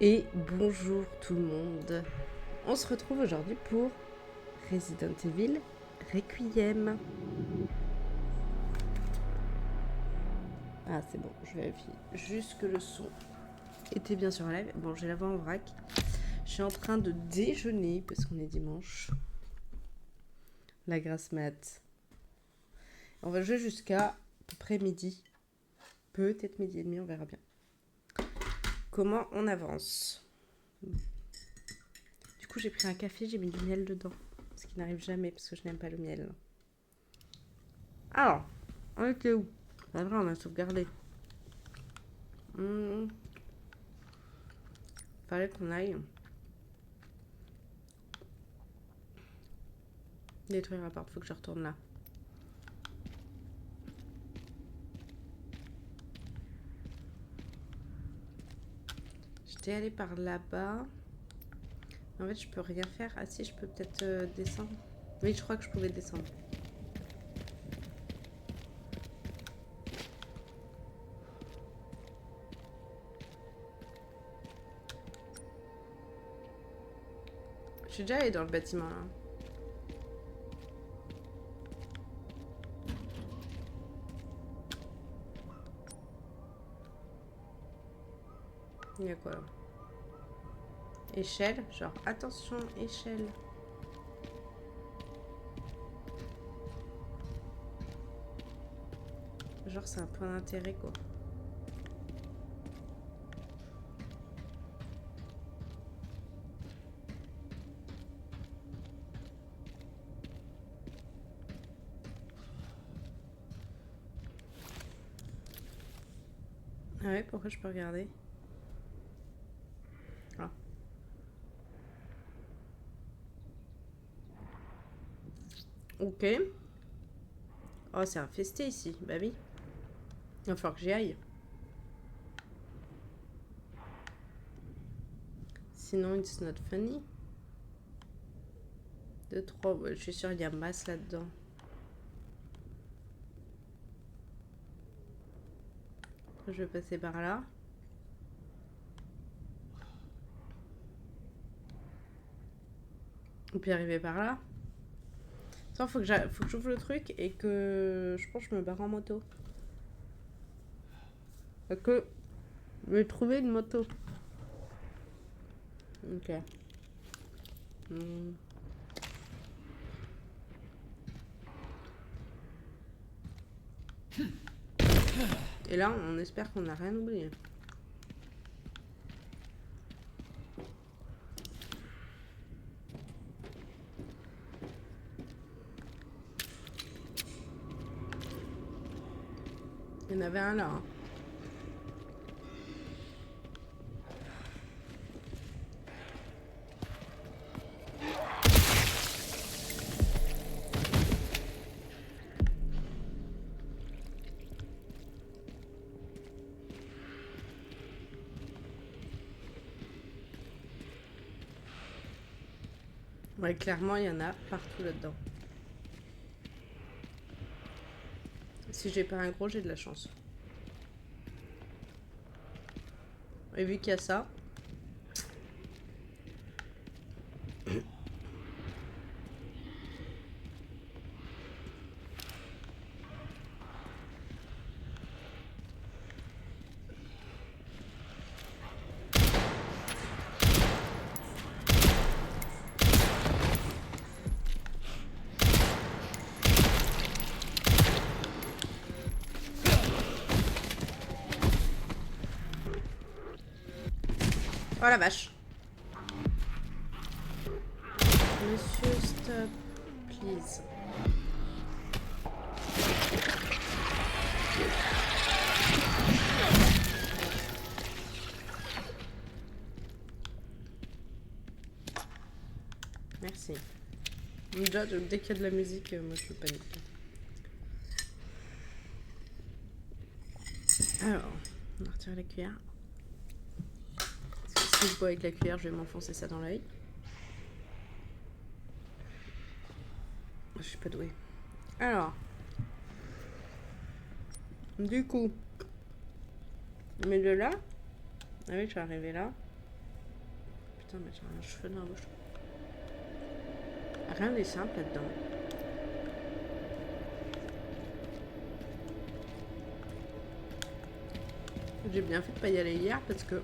Et bonjour tout le monde. On se retrouve aujourd'hui pour Resident Evil Requiem. Ah c'est bon, je vérifie juste que le son était bien sur live. Bon, j'ai la voix en vrac. Je suis en train de déjeuner parce qu'on est dimanche. La grasse mat. On va jouer jusqu'à à peu près midi. Peut-être midi et demi, on verra bien. Comment on avance? Du coup, j'ai pris un café, j'ai mis du miel dedans. Ce qui n'arrive jamais parce que je n'aime pas le miel. Alors, on était où? C'est vrai, on a sauvegardé. Fallait qu'on aille détruire l'appart. Faut que je retourne là. J'étais allée par là-bas. En fait, je peux rien faire. Ah si, je peux peut-être descendre. Oui, je crois que je pouvais descendre. Je suis déjà allée dans le bâtiment là. Il y a quoi là? Échelle. Genre, attention, échelle. Genre, c'est un point d'intérêt quoi. Ah ouais, pourquoi je peux regarder? Ah. Ok. Oh, c'est infesté ici. Bah oui. Il va falloir que j'y aille. Sinon, it's not funny. 2, 3. Ouais, je suis sûre qu'il y a masse là-dedans. Je vais passer par là. Et puis arriver par là. Attends, faut que j'ouvre le truc et que je pense que je me barre en moto. Parce que je vais trouver une moto. Ok. Et là, on espère qu'on n'a rien oublié. Il y en avait un là. Hein. Ouais, clairement, il y en a partout là-dedans. Si j'ai pas un gros, j'ai de la chance. Et vu qu'il y a ça. Oh la vache. Monsieur, stop, please. Merci. Déjà, dès qu'il y a de la musique, moi je panique. Alors, on va retirer la cuillère. Parce que si je bois avec la cuillère, je vais m'enfoncer ça dans l'œil. Je suis pas douée. Alors. Du coup. Mais de là. Ah oui, je vais arriver là. putain, mais j'ai un cheveu dans la bouche. Rien n'est simple là-dedans. J'ai bien fait de pas y aller hier parce que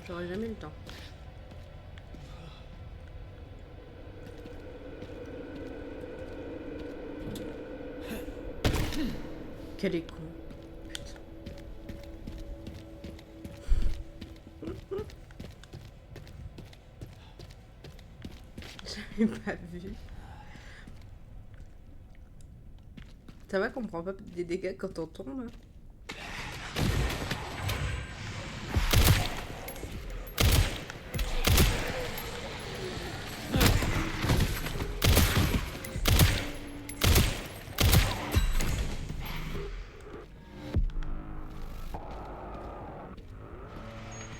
j'aurais jamais le temps. Quel est con. Putain. J'avais pas vu. Ça va qu'on prend pas des dégâts quand on tombe, hein.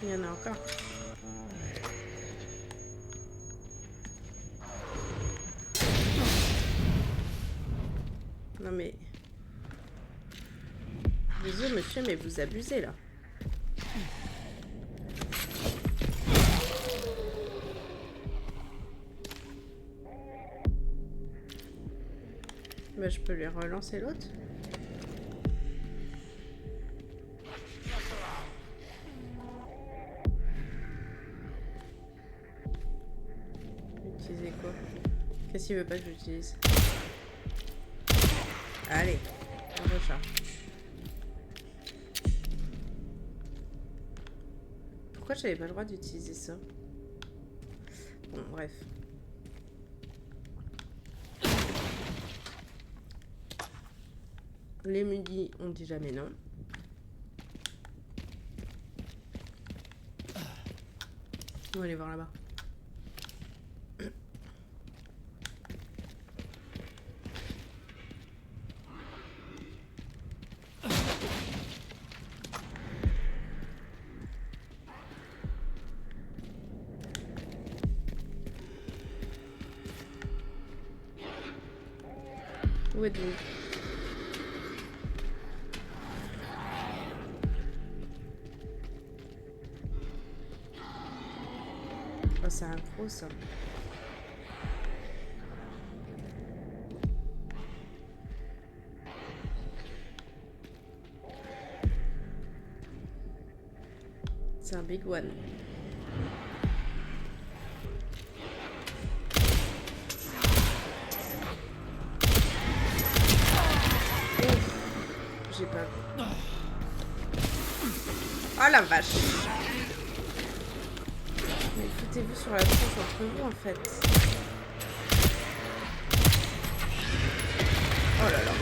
Il y en a encore. Non mais... Désolé monsieur, mais vous abusez là. Bah je peux lui relancer l'autre. Utiliser quoi? Qu'est-ce qu'il veut pas que j'utilise? Allez, on recharge. Pourquoi j'avais pas le droit d'utiliser ça? Bon, bref. Les mudis, on dit jamais non. On va aller voir là-bas. Où êtes-vous? Oh, c'est un gros ça. C'est un big one. J'ai pas vu. Oh la vache! Mais foutez-vous sur la tronche entre vous en fait. Oh là là.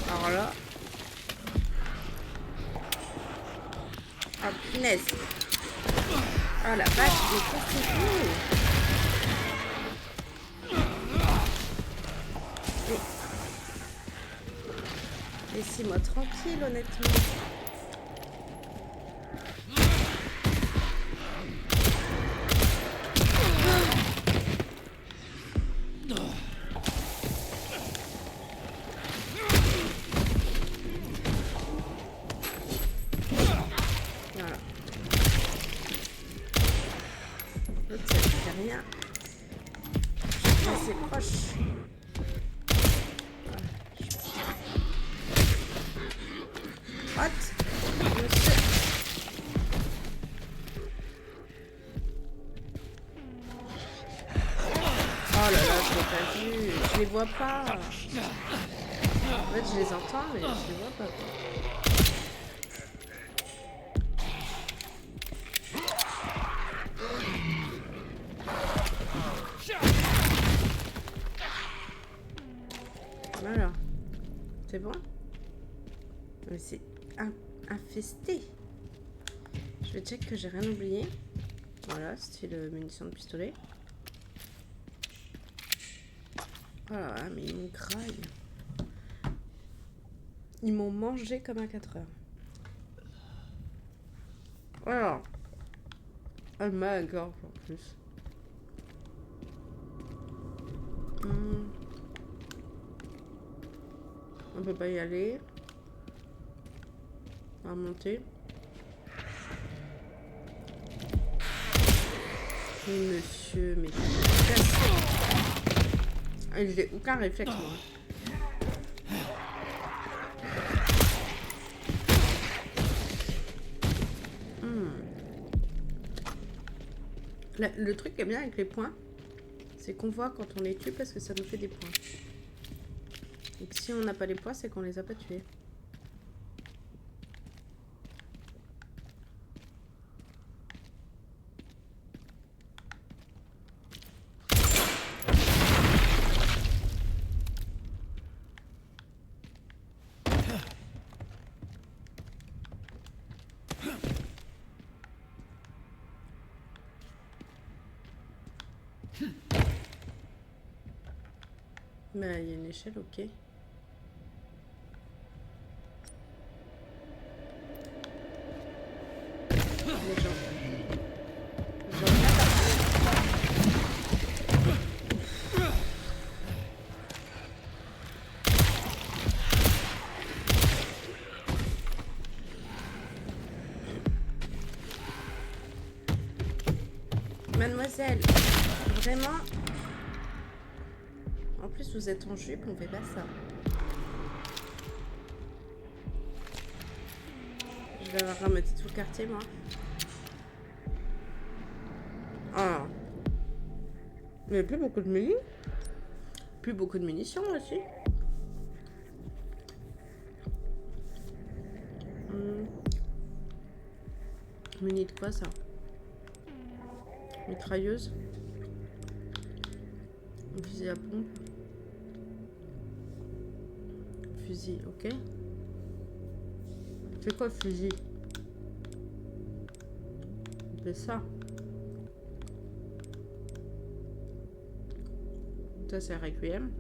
Alors là. Oh punaise. Oh la vache, mais foutez-vous. Laissez-moi tranquille, honnêtement. Voilà. L'autre, ça ne fait rien. Je suis assez proche. What? Monsieur. Oh là là, je l'ai pas vu. Je les vois pas. En fait, je les entends, mais je les vois pas. Voilà. C'est bon? Mais c'est infesté. Je vais check que j'ai rien oublié. Voilà, style munitions de pistolet. Oh là là, mais ils m'ont graille. Ils m'ont mangé comme à 4 heures. Alors, elle m'a la gorge en plus. On peut pas y aller. On va monter. Oui, monsieur, mais... Ah, j'ai aucun réflexe, moi. Le truc qui est bien avec les points, c'est qu'on voit quand on les tue parce que ça nous fait des points. Et que si on n'a pas les points, c'est qu'on les a pas tués. Mais il y a une échelle, ok. Les gens. Mademoiselle, vraiment. En plus, vous êtes en jupe, on fait pas ça. Je vais avoir ramassé tout le quartier, moi. Ah. Mais plus beaucoup de munitions. Plus beaucoup de munitions aussi. Muni de quoi ça? Mitrailleuse. Un fusil à pompe. Fusil, ok. C'est quoi fusil? C'est ça. Ça c'est Requiem.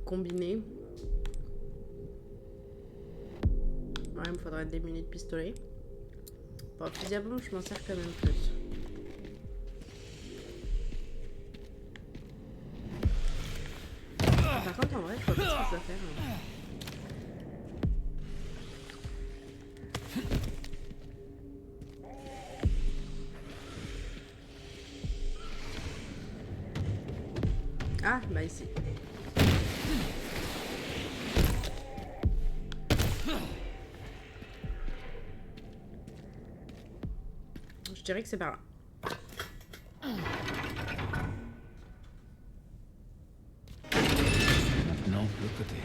Combiné. Ouais, il me faudrait des munis de pistolet. Bon, fusil à pompe, je m'en sers quand même plus. Par contre, en vrai, je vois pas ce que je dois faire. Ah, bah ici. Je dirais que c'est par là. Non, de l'autre côté.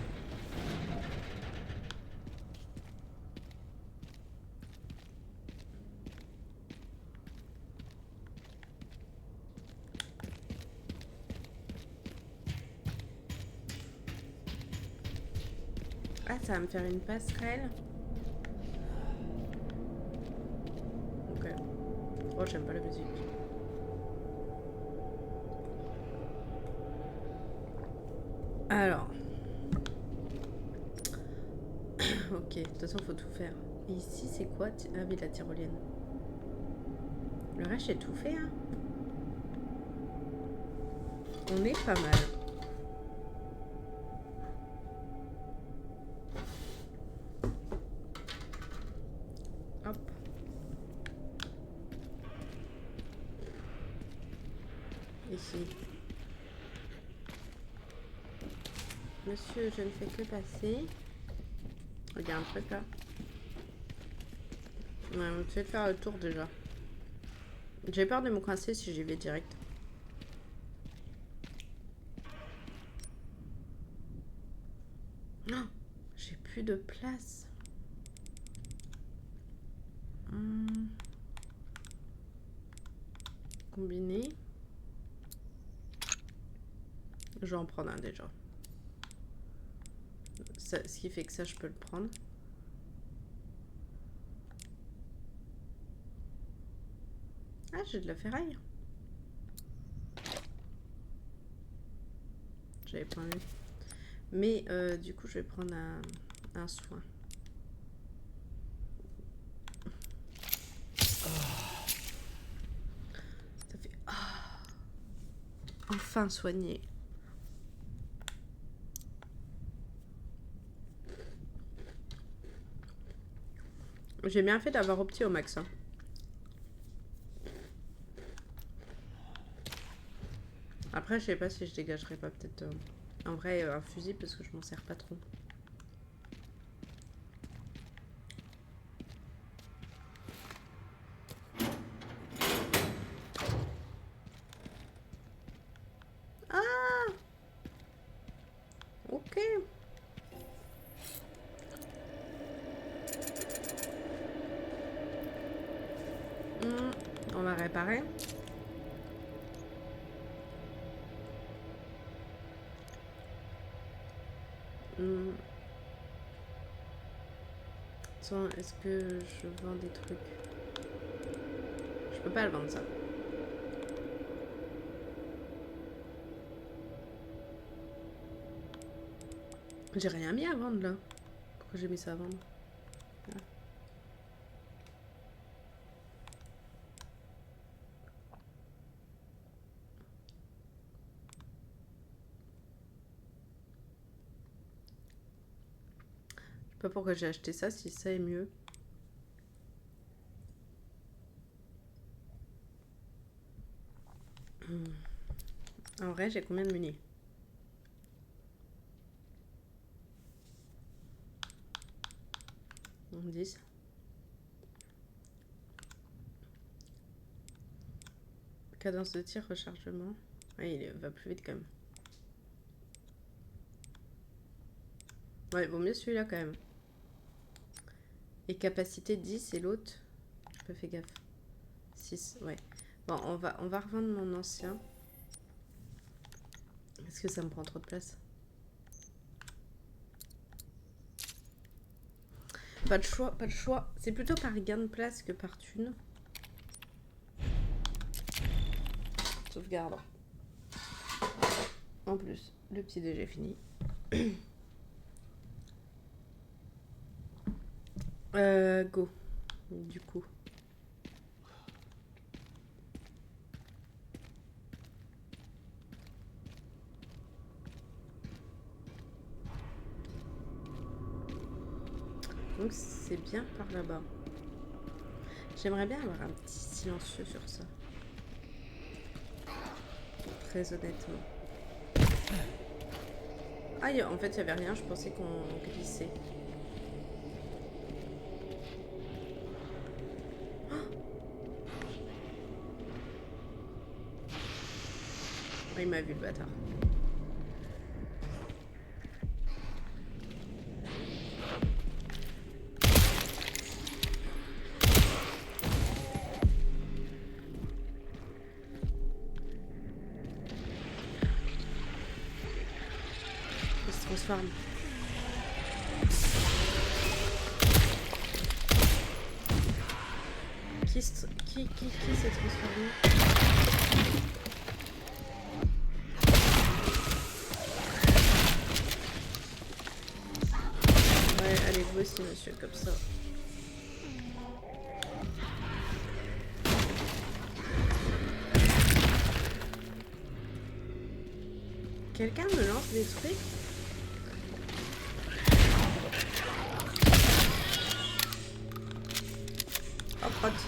Ah, ça va me faire une passerelle. Ok. Oh, j'aime pas la musique. Alors. Ok, de toute façon, faut tout faire. Et ici, c'est quoi? Ah oui, la tyrolienne. Le reste, j'ai tout fait, hein. On est pas mal. Hop. Ici. Monsieur, je ne fais que passer. Regarde un truc là. Ouais, on peut faire le tour déjà. J'ai peur de me coincer si j'y vais direct. Oh, j'ai plus de place. Combiné. Je vais en prendre un déjà. Ça, ce qui fait que ça, je peux le prendre. Ah, j'ai de la ferraille. j'avais pas vu. Mais du coup, je vais prendre un soin. Ça fait... enfin soigné. J'ai bien fait d'avoir opté au max. Hein. Après, je sais pas si je dégagerai pas peut-être en vrai un fusil parce que je m'en sers pas trop. Ah, ok. On va réparer. Attends, est-ce que je vends des trucs? Je peux pas le vendre ça. J'ai rien mis à vendre là. Pourquoi j'ai mis ça à vendre? Ah. Je sais pas pourquoi j'ai acheté ça si ça est mieux. En vrai, j'ai combien de munis? 10. Cadence de tir, rechargement. Ouais, il va plus vite quand même. Ouais, vaut mieux celui-là quand même. Et capacité 10 et l'autre, j'ai pas fait gaffe. 6, ouais. Bon, on va revendre mon ancien. Est-ce que ça me prend trop de place? Pas de choix, pas de choix. C'est plutôt par gain de place que par thune. Sauvegarde. En plus, le petit déj est fini. Go. Du coup. Donc c'est bien par là-bas. J'aimerais bien avoir un petit silencieux sur ça. Très honnêtement. Ah, en fait, il n'y avait rien. Je pensais qu'on glissait. Oh, il m'a vu, le bâtard. Il se transforme. Qui s'est transformé? Ouais, allez, vous aussi, monsieur, comme ça. Quelqu'un me lance des trucs? Oh, crotte.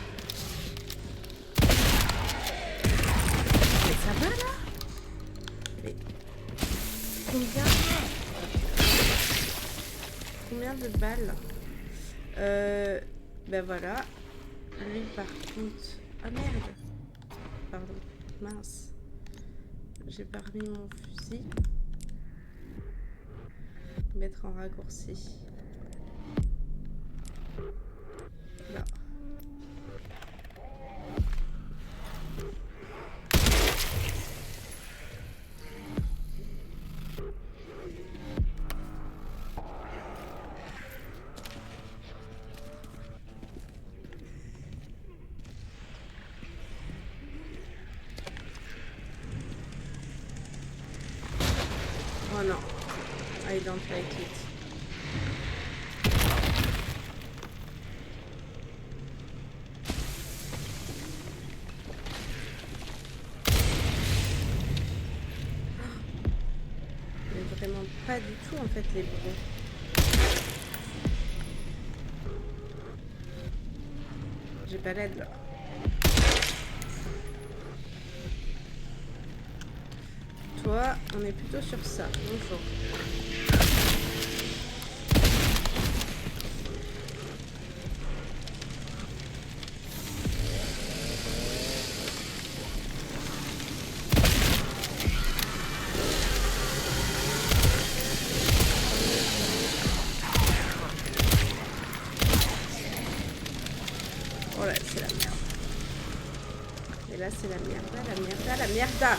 Mais ça va, là? Mais... Combien de balles? Ben voilà. Lui, par contre... Ah, merde. Pardon. Mince. J'ai pas remis mon fusil. Mettre en raccourci. Là. non. I don't like it. Mais vraiment pas du tout en fait les bourreaux. J'ai pas l'aide là. Toi, on est plutôt sur ça. Bonjour. Oh là, c'est la merde. Et là, c'est la merde, la merde, la merde.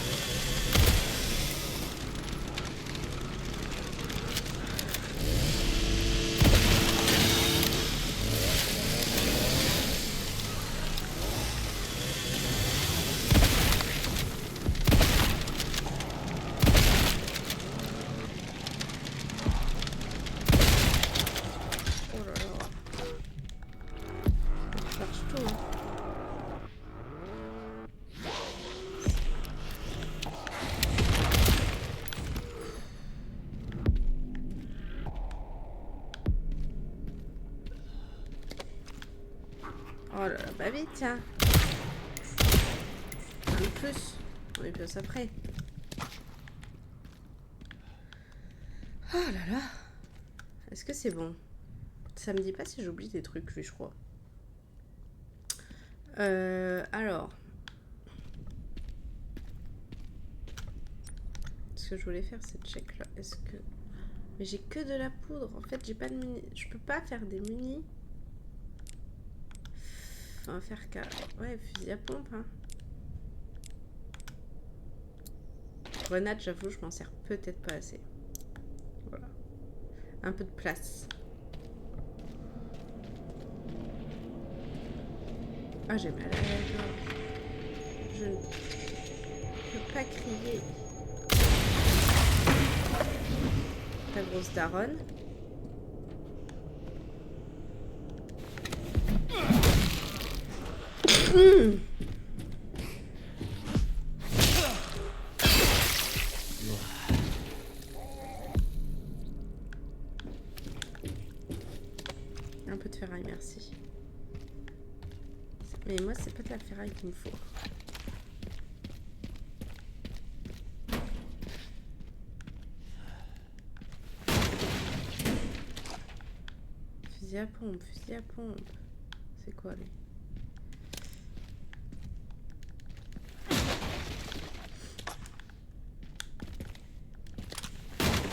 Oh là là, bah vite, tiens. Un de plus. On est plus après. Oh là là. Est-ce que c'est bon? Ça me dit pas si j'oublie des trucs, lui, je crois. Alors. Ce que je voulais faire, c'est check là. Est-ce que... Mais j'ai que de la poudre. En fait, j'ai pas de munis. Je peux pas faire des munis. Enfin, faire qu'à... Ouais, fusil à pompe, hein. Grenade, j'avoue, je m'en sers peut-être pas assez. Voilà. Un peu de place. Ah, j'ai mal à la gorge. Je ne peux pas crier. Ta grosse daronne. Un peu de ferraille, merci. Mais moi, c'est pas de la ferraille qu'il me faut. Fusil à pompe, fusil à pompe. C'est quoi, lui?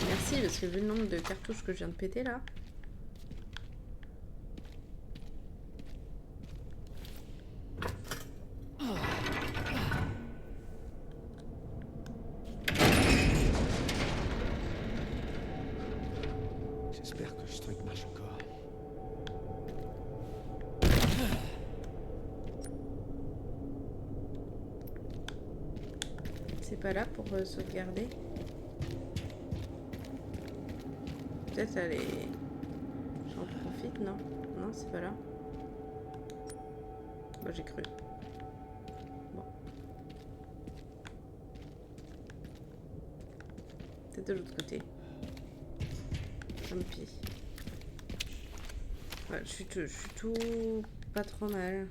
Merci, parce que vu le nombre de cartouches que je viens de péter, là... J'espère que ce truc marche encore. C'est pas là pour sauvegarder. Peut-être elle est... J'en profite, non? Non, c'est pas là. Bah, j'ai cru. Bon. Peut-être de l'autre côté. Tant pis. Ouais, je suis tout pas trop mal.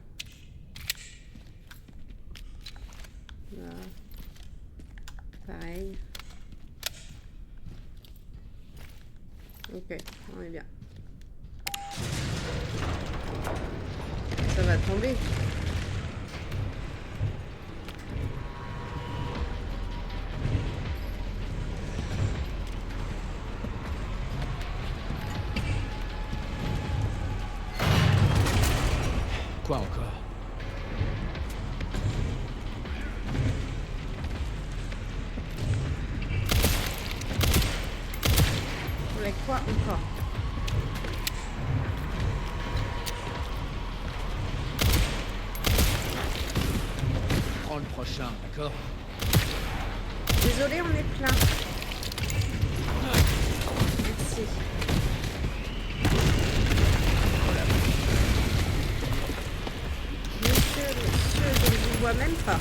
Là. Pareil. Ok, on est bien. Ça va tomber. Quoi encore? Mais quoi encore? Prends le prochain, d'accord? Désolé, on est plein. Merci. Monsieur, je ne vous vois même pas.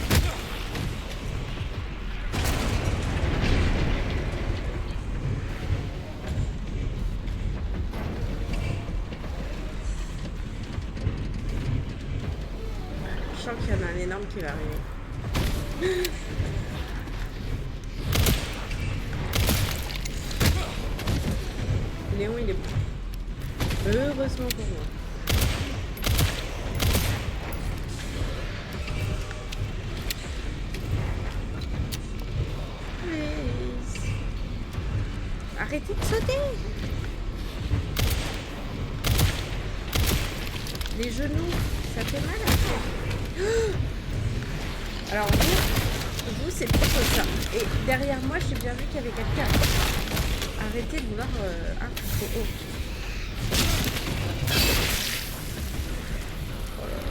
Je sens qu'il y en a un énorme qui va arriver. Léon, il est bon. Heureusement pour moi. Please. Arrêtez de sauter. Les genoux, ça fait mal après. Alors vous c'est trop ça. Et derrière moi, j'ai bien vu qu'il y avait quelqu'un. Arrêtez de vouloir un peu trop haut. Oh là là.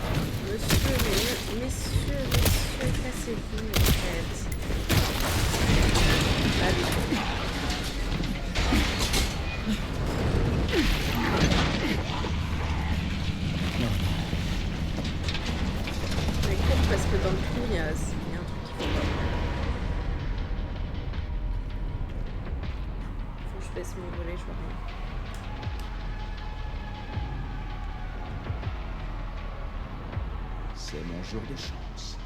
Messieurs, cassez-vous les têtes. Allez. Mais cours parce que dans le trou, il y a un truc qui fait pas. Faut que je baisse mon volet, je vois rien. C'est mon jour de chance.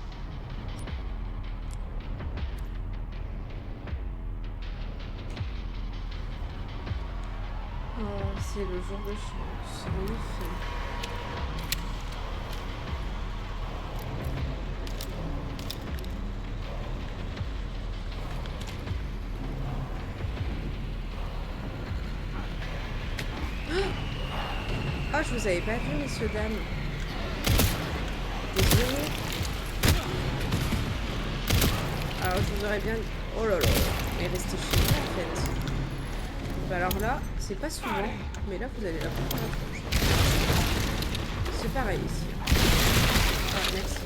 Oh, c'est le jour de chance. En effet. Ah, je vous avais pas vu, messieurs, dames. Désolée. Alors, je vous aurais bien... Oh là là. Mais restez chez vous, en fait. Bah alors là, c'est pas souvent. Mais là, vous avez la première fois. C'est pareil ici. Ah, merci.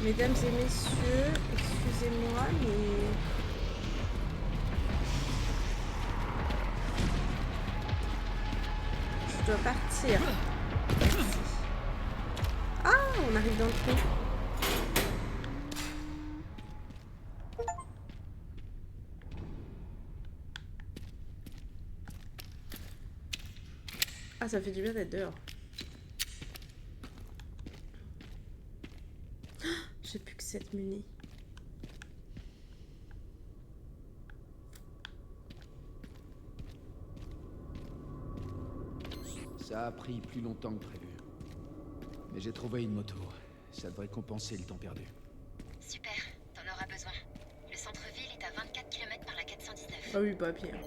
Mesdames et messieurs, excusez-moi, mais... je dois partir. Merci. Ah, on arrive dans le trou. Ah, ça fait du bien d'être dehors. J'ai plus que 7 munis. Ça a pris plus longtemps que prévu. Mais j'ai trouvé une moto. Ça devrait compenser le temps perdu. Super, t'en auras besoin. Le centre-ville est à 24 km par la 419. Ah oui, bah bien.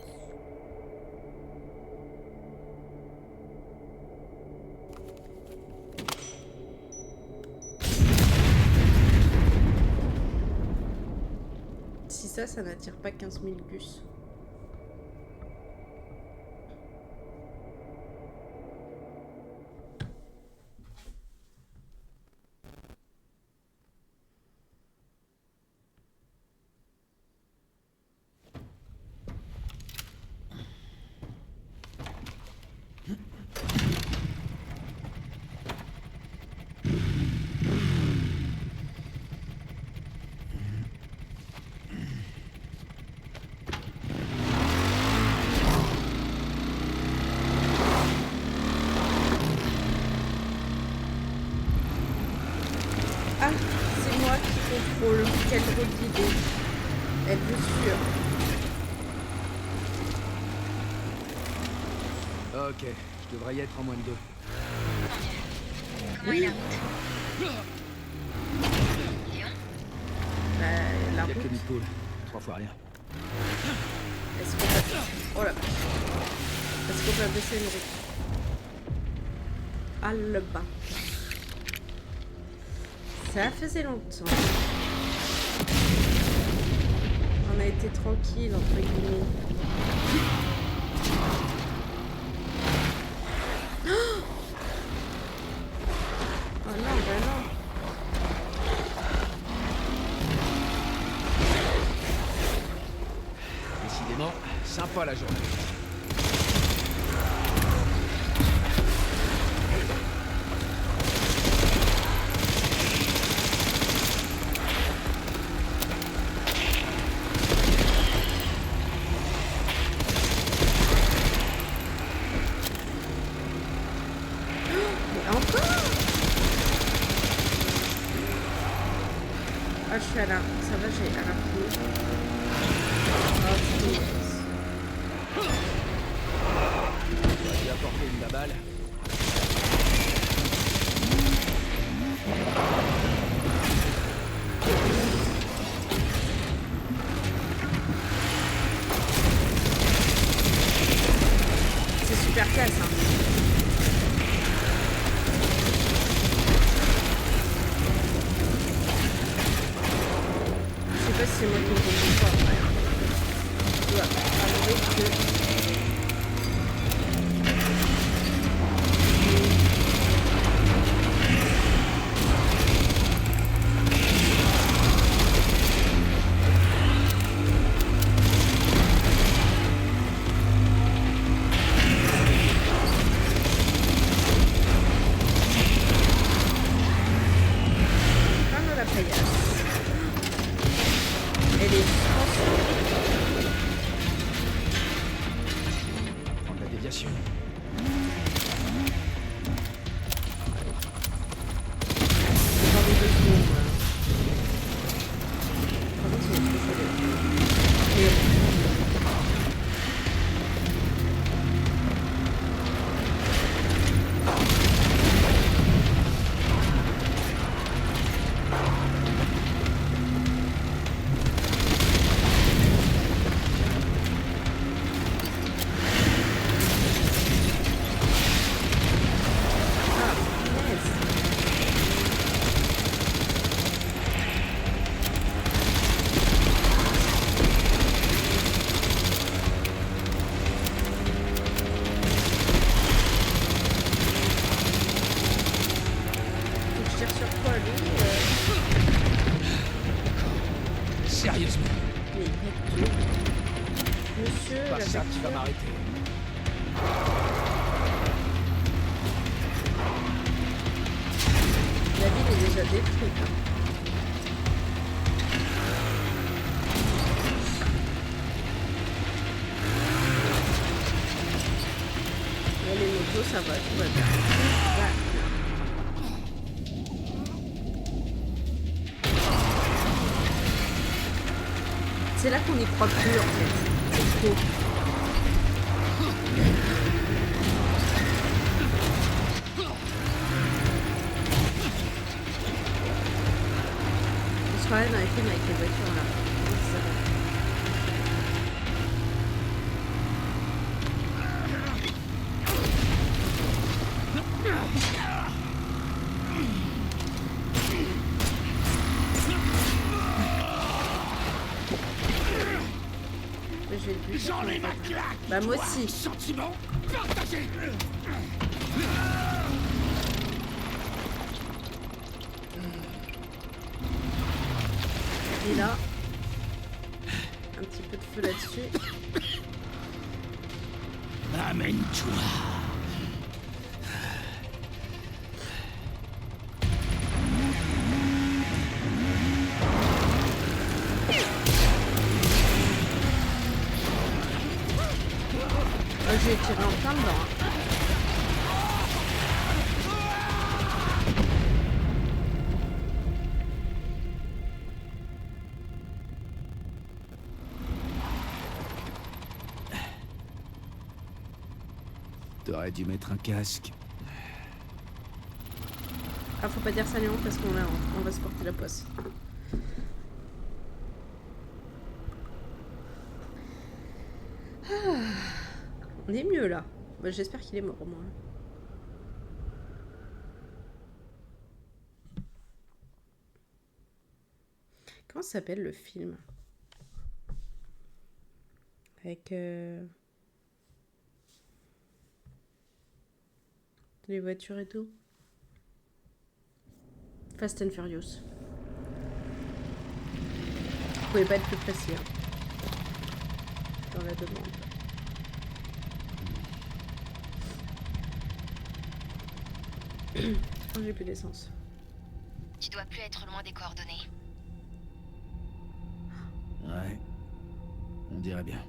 Si ça n'attire pas 15 000 gus. Ah, c'est moi qui contrôle. Quelle drôle d'idée. Êtes-vous sûr? Ok, je devrais y être en moins de 2. Comment est la route? Léon? Bah, la Y'a route. que une poule. 3 fois rien. Est-ce qu'on va... Oh là. Est-ce qu'on va baisser une route? Ah, le bas. Ça faisait longtemps. On a été tranquille, entre guillemets. Oh non, bah non. Décidément, sympa la journée. Ah, je suis à la... Ça va, j'ai à la pluie. Oh, c'est Tu as apporté une balle. C'est super classe, hein. Je sais pas si c'est moi qui me comprends pas après. Je dois avouer que... Prendre la paillasse. Elle est française. Prendre la déviation. Dans les 2 secondes, voilà. Par contre, c'est trop chaud. Et... Ah, punaise. Faut que je tire sur quoi, lui Sérieusement, Mais il pète tout. Monsieur, pas la ça qui va facture. m'arrêter. La ville est déjà détruite. Hein. Là, les motos, ça va, tout va bien. Tout va bien. C'est là qu'on y croit plus, en fait. C'est trop. On se croirait dans les films avec les voitures, là. Comment ça s'appelle ? J'ai le but. J'en ai ma claque. Bah moi aussi. Sentiment partagé. Et là, un petit peu de feu là-dessus. Amène-toi. Oh, j'ai tiré en plein dedans. Hein. T'aurais dû mettre un casque. Ah, faut pas dire ça Léon parce on va se porter la poisse. Ah, on est mieux là. Bah, j'espère qu'il est mort au moins. Comment ça s'appelle le film? Avec les voitures et tout. Fast and Furious. Vous pouvez pas être plus précis hein, dans la demande. Oh, j'ai plus d'essence. Tu dois plus être loin des coordonnées. Ouais. On dirait bien.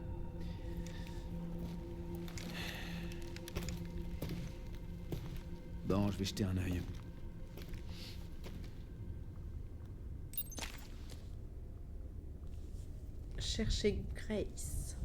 Bon, je vais jeter un œil. Chercher Grace.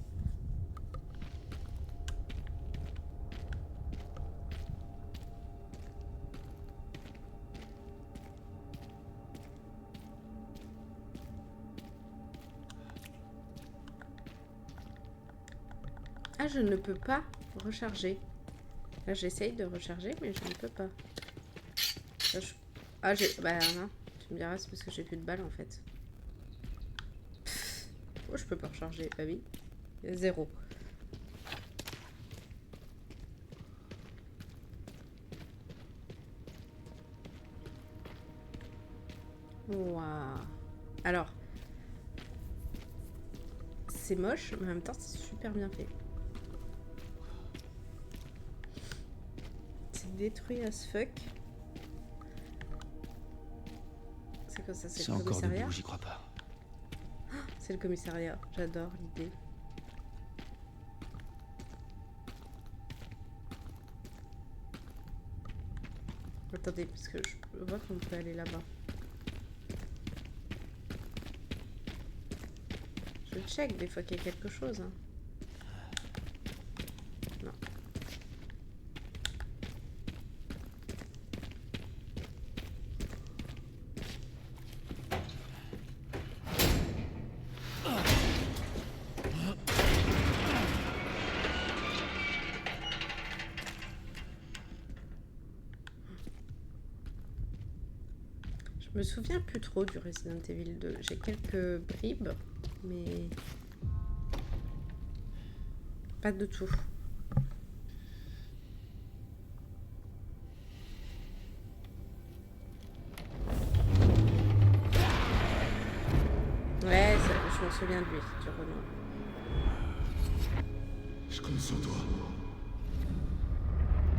Ah, je ne peux pas recharger. Là, j'essaye de recharger, mais je ne peux pas. Là, ah, j'ai... Bah, non. Tu me diras, c'est parce que j'ai plus de balles, en fait. Oh, je peux pas recharger. Bah oui. 0. Waouh. Alors... C'est moche, mais en même temps, c'est super bien fait. C'est détruit as fuck. C'est quoi ça? C'est le encore commissariat? debout, j'y crois pas. C'est le commissariat. J'adore l'idée. Attendez, parce que je vois qu'on peut aller là-bas. Je check des fois qu'il y a quelque chose. Hein. Non. Je me souviens plus trop du Resident Evil 2. J'ai quelques bribes, mais pas de tout. Ouais, je me souviens de lui, du renom. Je compte sur toi.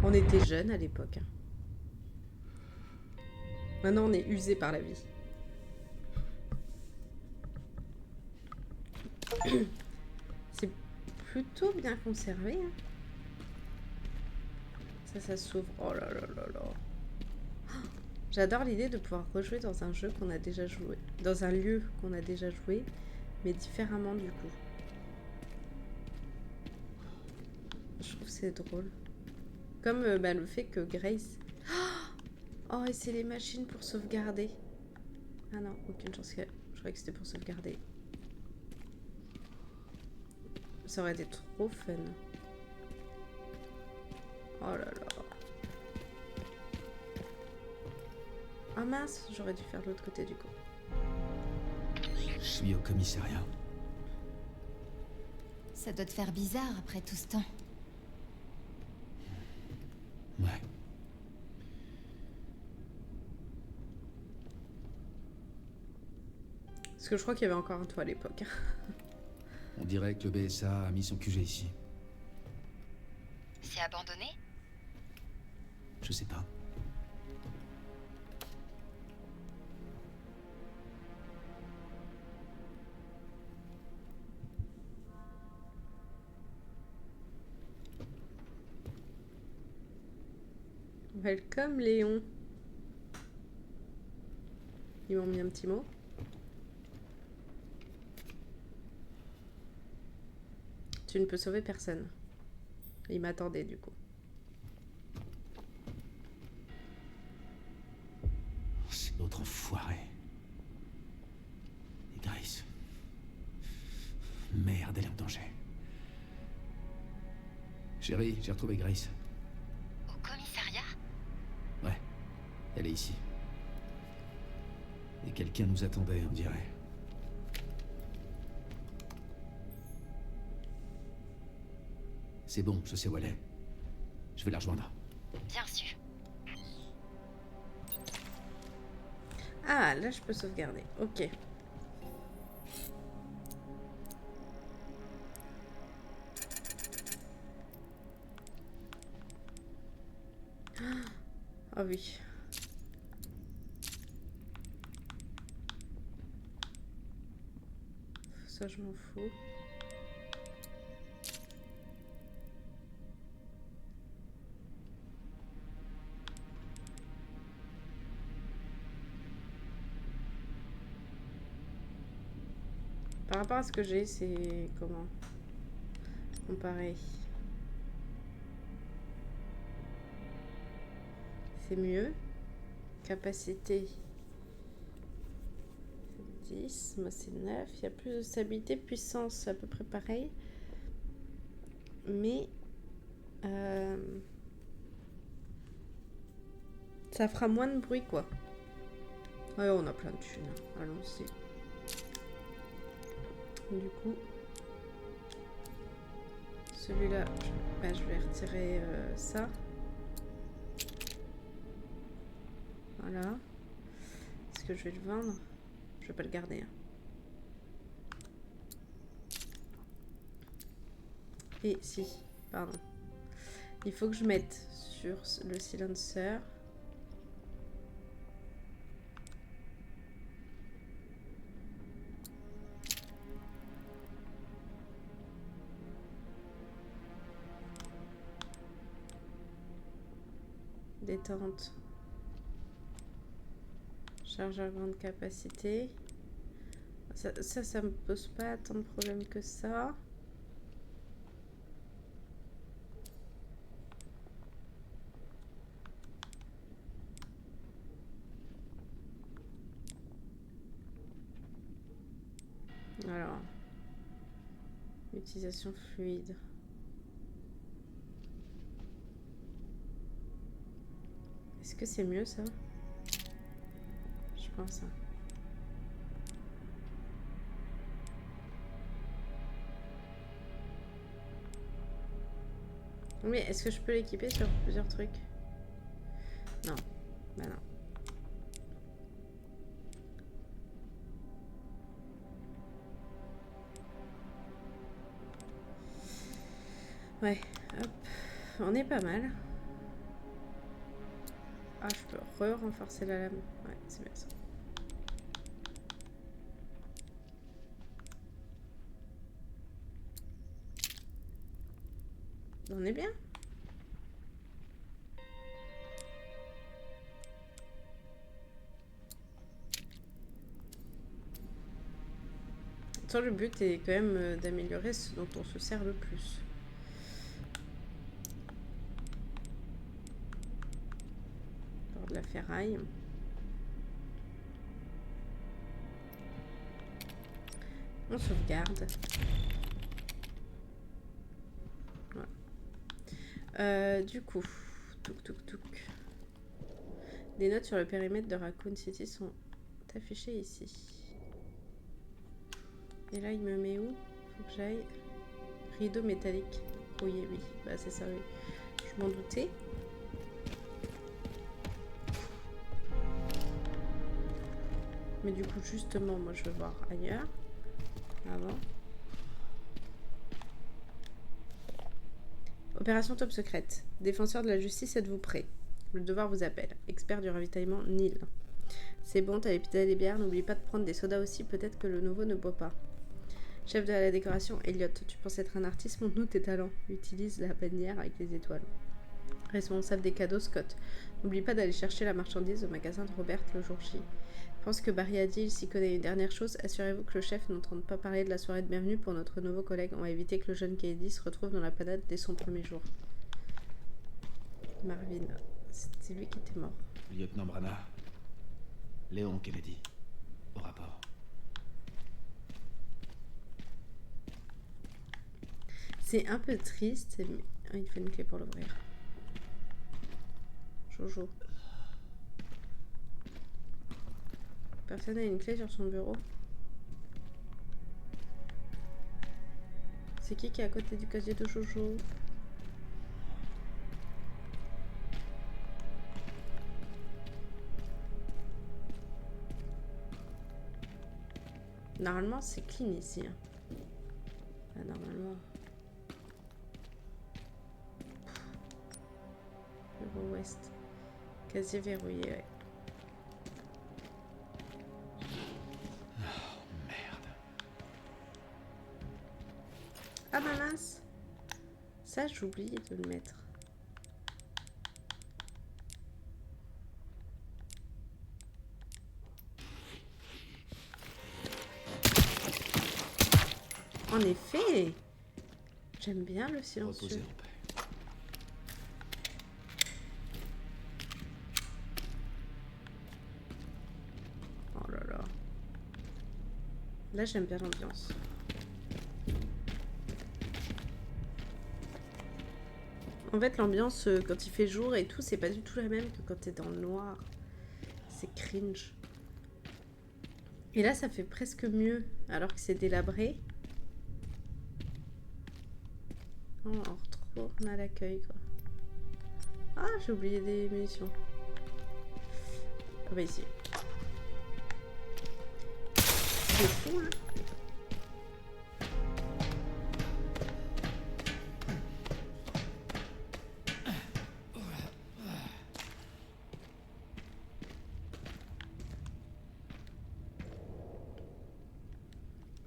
On était jeunes à l'époque. Maintenant, on est usé par la vie. C'est plutôt bien conservé. Hein. Ça s'ouvre. Oh là là là là. J'adore l'idée de pouvoir rejouer dans un jeu qu'on a déjà joué. Dans un lieu qu'on a déjà joué, mais différemment du coup. Je trouve que c'est drôle. Comme le fait que Grace... Oh, et c'est les machines pour sauvegarder. Ah non, aucune chance. Je croyais que c'était pour sauvegarder. Ça aurait été trop fun. Oh là là. Ah mince, j'aurais dû faire de l'autre côté du coup. Je suis au commissariat. Ça doit te faire bizarre après tout ce temps. Ouais. Parce que je crois qu'il y avait encore un toit à l'époque. On dirait que le BSA a mis son QG ici. C'est abandonné? Je sais pas. Welcome Léon. Ils m'ont mis un petit mot. Tu ne peux sauver personne. Il m'attendait du coup. C'est l'autre enfoiré. Et Grace. Merde, elle est en danger. Chérie, j'ai retrouvé Grace. Au commissariat? Ouais, elle est ici. Et quelqu'un nous attendait, on dirait. C'est bon, je sais où elle est. Je vais la rejoindre. Bien sûr. Ah, là, je peux sauvegarder. Ok. Ah oui. Ça, je m'en fous. Par rapport à ce que j'ai, c'est comment comparé? C'est mieux. Capacité. 10, moi c'est 9. Il y a plus de stabilité, puissance, c'est à peu près pareil. Mais ça fera moins de bruit quoi. Ouais, on a plein de thunes. Allons-y. Du coup, celui-là, je vais retirer ça. Voilà. Est-ce que je vais le vendre? Je vais pas le garder. Hein. Et si, pardon. Il faut que je mette sur le silencer. Détente. Chargeur grande capacité. Ça me pose pas tant de problèmes que ça. Alors, utilisation fluide. Est-ce que c'est mieux ça? Je pense. Hein. Mais est-ce que je peux l'équiper sur plusieurs trucs? Non. Bah non. Ouais, hop. On est pas mal. Ah, je peux renforcer la lame. Ouais, c'est bien ça. On est bien. Attends, le but est quand même d'améliorer ce dont on se sert le plus. De la ferraille. On sauvegarde. Voilà. Du coup, touk. Des notes sur le périmètre de Raccoon City sont affichées ici. Et là, il me met où? Faut que j'aille. Rideau métallique. Oui, oui. Bah, c'est ça, oui. Je m'en doutais. Mais du coup, justement, moi, je veux voir ailleurs. Avant. Opération top secrète. Défenseur de la justice, êtes-vous prêt? Le devoir vous appelle. Expert du ravitaillement, Neil. C'est bon, t'as les pizzas et les bières. N'oublie pas de prendre des sodas aussi. Peut-être que le nouveau ne boit pas. Chef de la décoration, Elliot. Tu penses être un artiste? Montre-nous tes talents. Utilise la bannière avec les étoiles. Responsable des cadeaux, Scott. N'oublie pas d'aller chercher la marchandise au magasin de Robert le jour J. Je pense que Barry a dit, il s'y connaît. Une dernière chose, assurez-vous que le chef n'entende pas parler de la soirée de bienvenue pour notre nouveau collègue. On va éviter que le jeune Kennedy se retrouve dans la panade dès son premier jour. Marvin, c'est lui qui était mort. Lieutenant Branagh. Léon Kennedy. Au rapport. C'est un peu triste, mais... Ah, il faut une clé pour l'ouvrir. Jojo. Personne n'a une clé sur son bureau. C'est qui est à côté du casier de Jojo? Normalement, c'est clean ici. Hein. Ah, normalement. Bureau ouest. Casier verrouillé, ouais. Merde. Ah bah mince. Ça, j'ai oublié de le mettre. En effet. J'aime bien le silencieux. Reposez en paix. Oh là là. Là, j'aime bien l'ambiance. En fait, l'ambiance, quand il fait jour et tout, c'est pas du tout la même que quand t'es dans le noir. C'est cringe. Et là, ça fait presque mieux, alors que c'est délabré. Oh, on retourne à l'accueil, quoi. Ah, j'ai oublié des munitions. Ah bah ici. C'est fou, hein.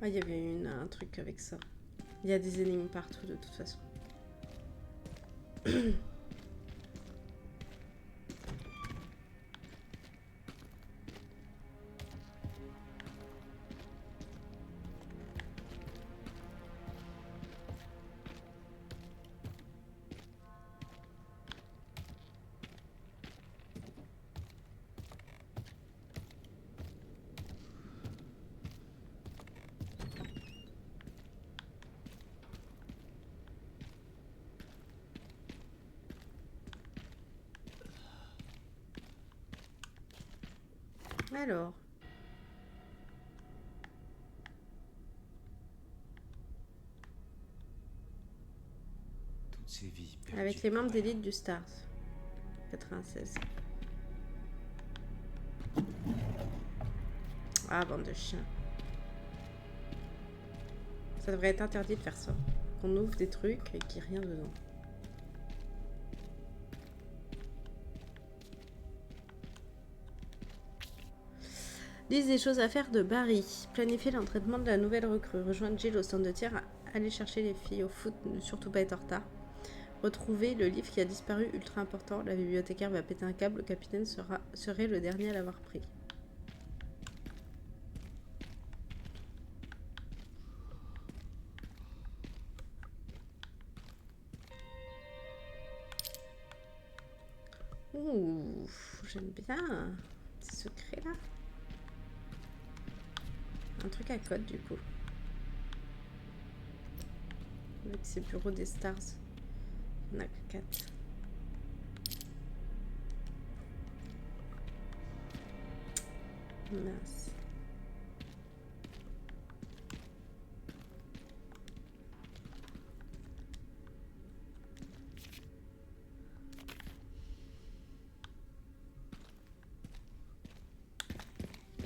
Ah, il y avait un truc avec ça. Il y a des énigmes partout, de toute façon. Alors. Toutes ces vies perdues Avec les membres pour rien. d'élite du Stars. 96. Ah, bande de chiens. Ça devrait être interdit de faire ça. Qu'on ouvre des trucs et qu'il n'y ait rien dedans. Liste des choses à faire de Barry. Planifier l'entraînement de la nouvelle recrue. Rejoindre Jill au centre de tir. Aller chercher les filles au foot. Ne surtout pas être en retard. Retrouver le livre qui a disparu, ultra important. La bibliothécaire va péter un câble. Le capitaine serait le dernier à l'avoir pris. Ouh, j'aime bien. Petit secret là. Un truc à code du coup. Avec ces bureaux des Stars. Il n'y en a que 4. Mince.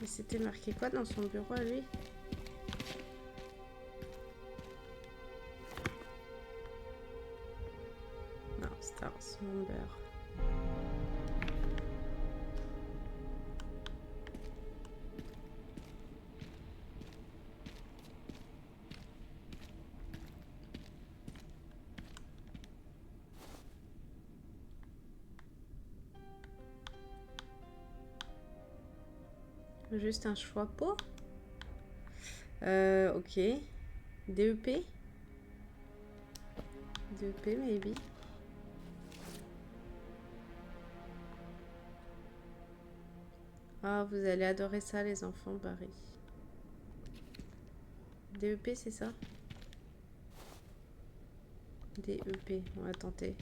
Et c'était marqué quoi dans son bureau à lui? Non, Stars Member. Juste un choix pour. Ok. DEP. DEP, maybe. Ah, vous allez adorer ça, les enfants, Barry. DEP, c'est ça? DEP, on va tenter.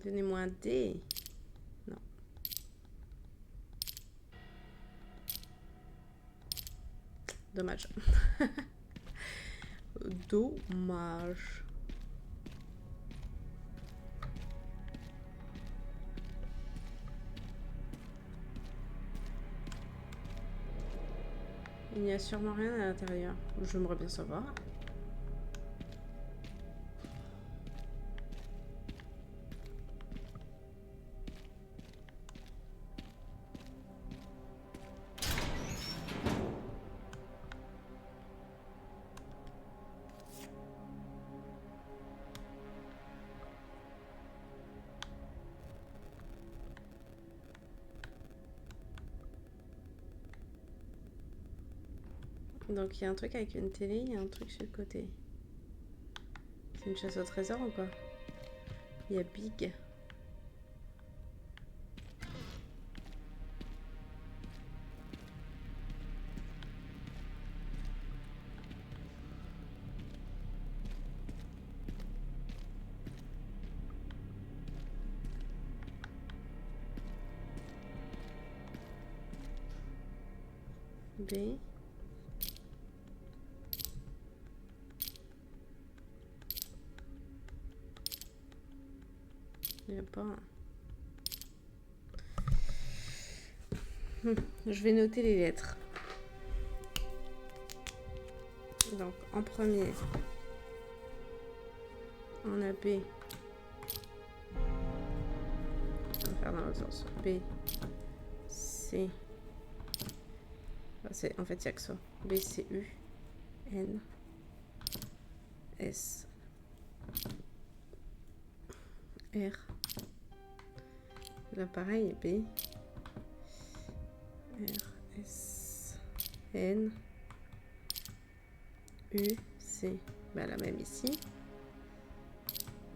Donnez-moi un D. Non. Dommage. Dommage. Il n'y a sûrement rien à l'intérieur. J'aimerais bien savoir. Donc il y a un truc avec une télé, il y a un truc sur le côté. C'est une chasse au trésor ou quoi? Il y a Big. B. Il n'y a pas. Je vais noter les lettres. Donc en premier, on a B. On va faire dans l'autre sens. B, C. En fait, il n'y a que ça. B, C, U, N, S, R. Là, pareil, B, R, S, N, U, C. Bah, la même ici.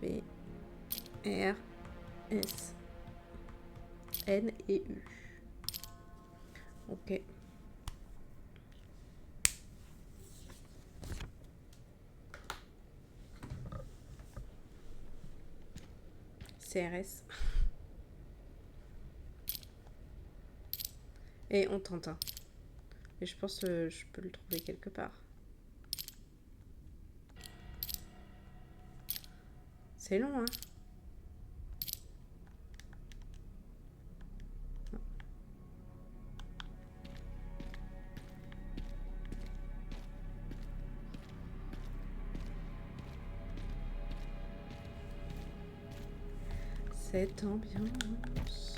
B, R, S, N et U. Ok. CRS. Et on tente. Hein. Et je pense que je peux le trouver quelque part. C'est long, hein? Cette ambiance.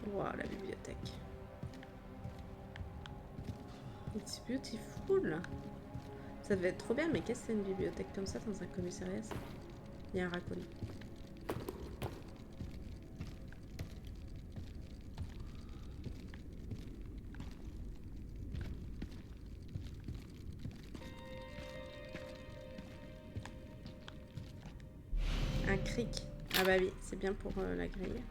Wow, la bibliothèque. It's beautiful. Ça devait être trop bien, mais qu'est-ce que c'est une bibliothèque comme ça dans un commissariat? Il y a un raccoon. Un cric. Ah bah oui, c'est bien pour la grille.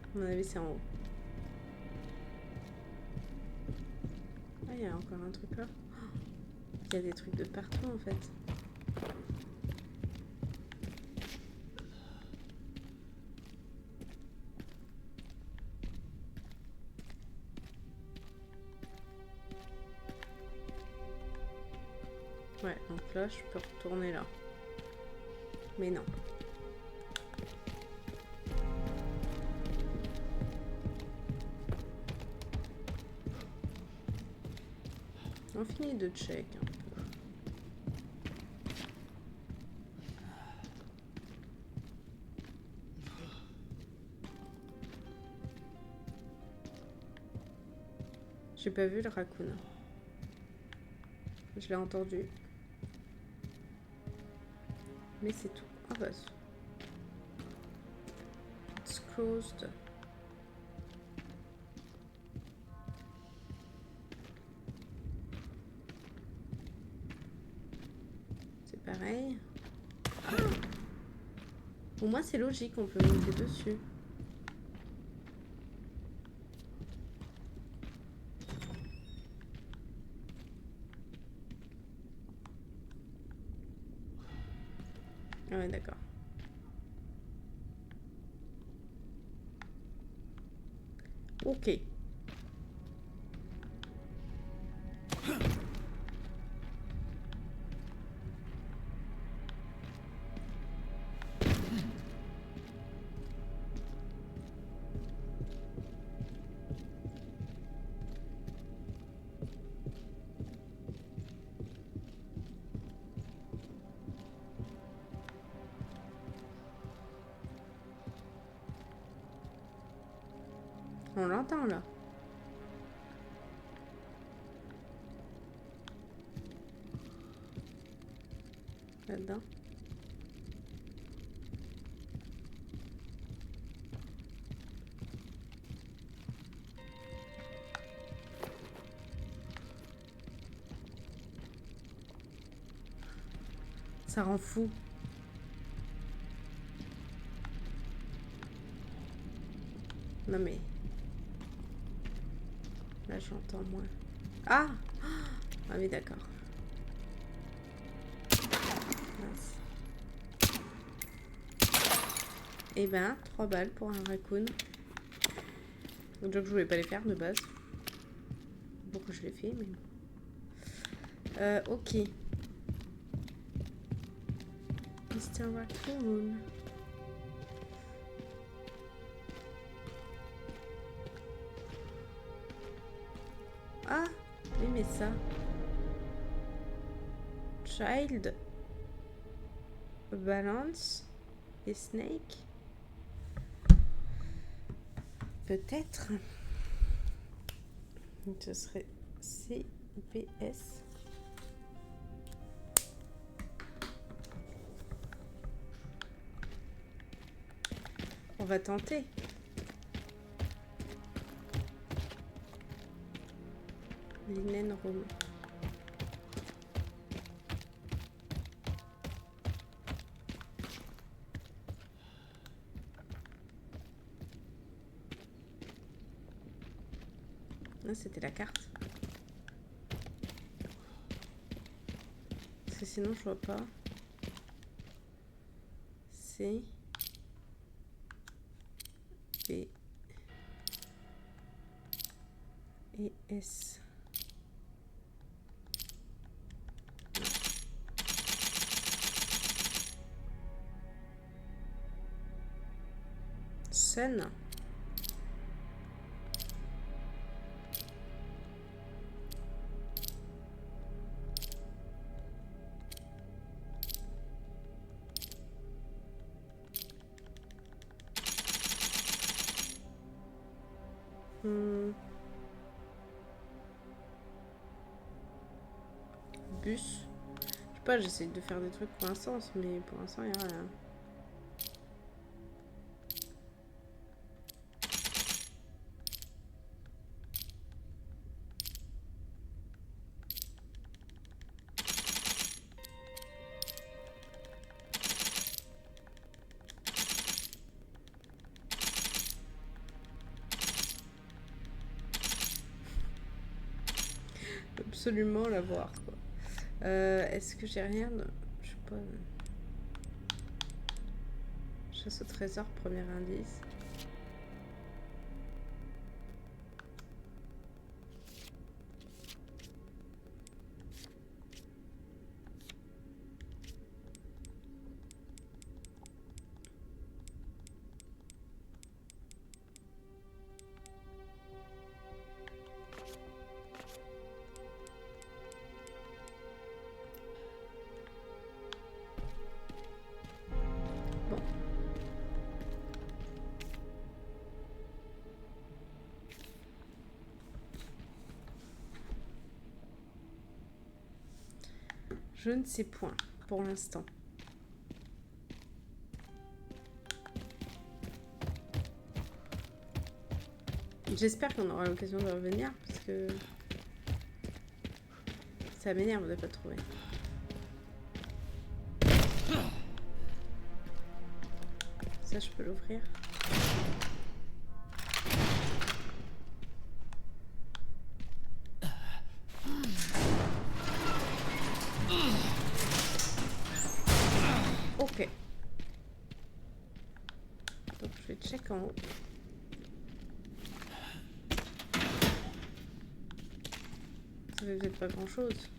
À mon avis, c'est en haut. Ah, il y a encore un truc là. Il y a des trucs de partout en fait. Ouais, donc là, je peux retourner là. Mais non. On finit de check un peu. J'ai pas vu le raccoon. Je l'ai entendu. Mais c'est tout. Ah bah. It's closed. C'est pareil. Au moins c'est logique, on peut monter dessus. Ah ouais, d'accord. Ok. On l'entend là. Là-dedans. Ça rend fou. Non mais... Là j'entends moins. Ah! Ah oui d'accord. Mince. Et ben, 3 balles pour un raccoon. Donc je voulais pas les faire de base. Pourquoi je l'ai fait, mais... ok. Mr. Raccoon. Ah, oui, mais ça. Child. Balance. Et Snake. Peut-être. Ce serait CPS. On va tenter. Linen Room. Ah, c'était la carte. Parce que sinon je vois pas. C. B. Et S. Sun. Bus. Je sais pas, j'essaie de faire des trucs pour l'instant, mais pour l'instant il n'y a rien. Absolument la voir quoi. Est-ce que j'ai rien de... Je sais pas. Chasse au trésor, premier indice. Je ne sais point pour l'instant. J'espère qu'on aura l'occasion de revenir parce que ça m'énerve de pas trouver. Ça, je peux l'ouvrir. Ok. Donc je vais check en haut. Ça fait peut-être pas grand-chose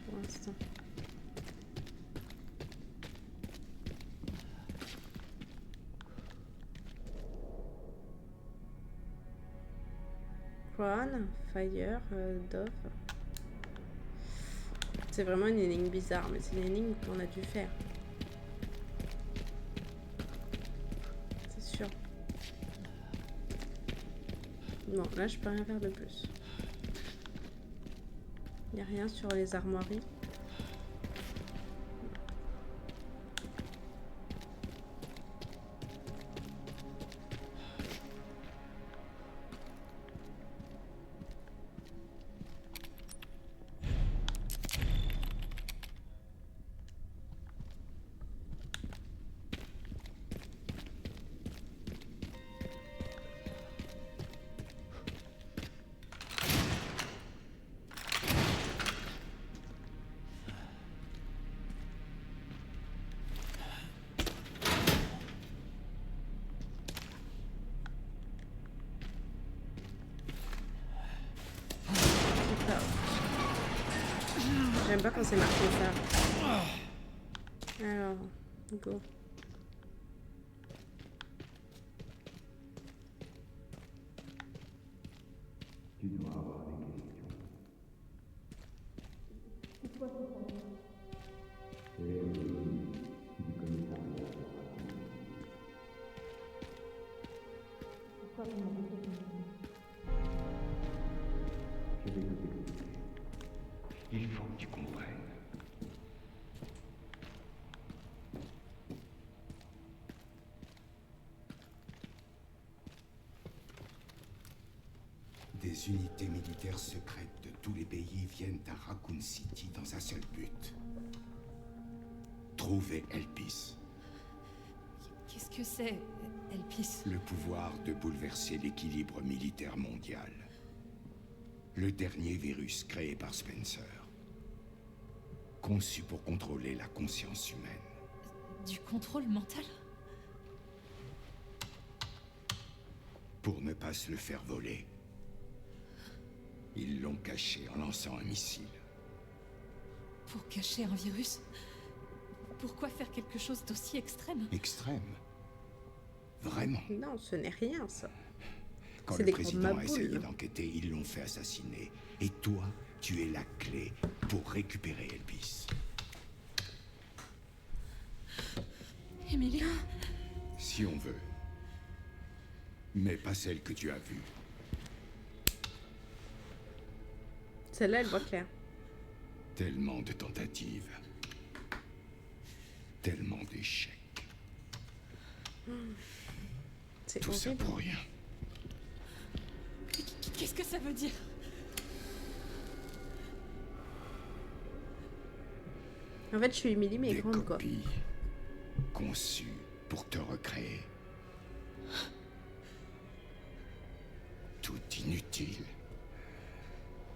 pour l'instant. Crown, Fire, Dove. C'est vraiment une énigme bizarre, mais c'est une énigme qu'on a dû faire. C'est sûr. Bon, là, je peux rien faire de plus. Il n'y a rien sur les armoiries. J'aime pas quand c'est marqué ça. Alors, go. Tu dois avoir des questions. C'est l'autonomie du commissariat de Raccoon. Je vais tout expliquer. Il faut que tu comprennes. Des unités militaires secrètes de tous les pays viennent à Raccoon City dans un seul but. Trouver Elpis. Qu'est-ce que c'est, Elpis? Le pouvoir de bouleverser l'équilibre militaire mondial. Le dernier virus créé par Spencer. Conçu pour contrôler la conscience humaine. Du contrôle mental? Pour ne pas se le faire voler. Ils l'ont caché en lançant un missile. Pour cacher un virus? Pourquoi faire quelque chose d'aussi extrême? Extrême. Vraiment. Non, ce n'est rien, ça. Quand C'est le des président grandes a maboules. essayé d'enquêter, ils l'ont fait assassiner. Et toi, tu es la clé pour récupérer Elpis. Emily? Si on veut. Mais pas celle que tu as vue. Celle-là, elle voit clair. Tellement de tentatives. Tellement d'échecs. C'est Tout ça horrible. pour rien. Qu'est-ce que ça veut dire? En fait, je suis Emily, mais Des grande, quoi. copies conçues pour te recréer. Tout inutile.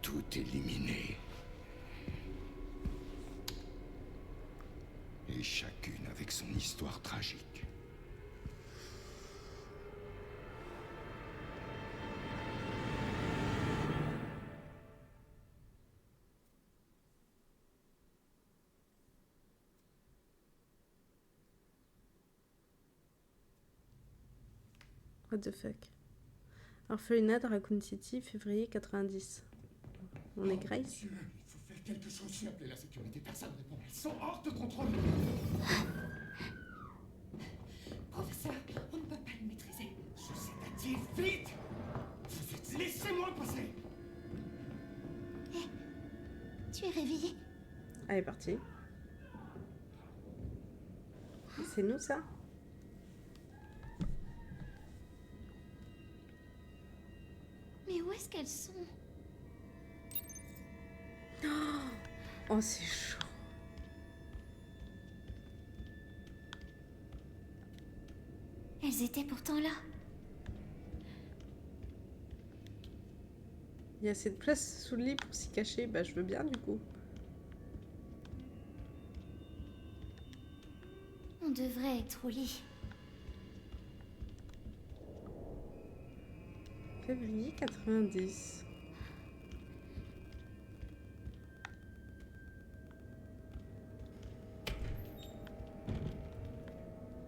Tout éliminé. Et chacune avec son histoire tragique. What the fuck. Orphelinat de Raccoon City, février 90. On est Grace? Dieu, il faut faire quelque chose. J'ai appelé la sécurité, personne ne répond. Ils sont hors de contrôle. Professeur, on ne peut pas le maîtriser. Je sédative, vite. Laissez-moi passer. Tu es réveillé? Allez, parti. C'est nous, ça? Mais où est-ce qu'elles sont? Oh, c'est chaud. Elles étaient pourtant là. Il y a assez de place sous le lit pour s'y cacher. Bah, je veux bien, du coup. On devrait être au lit. Février 90.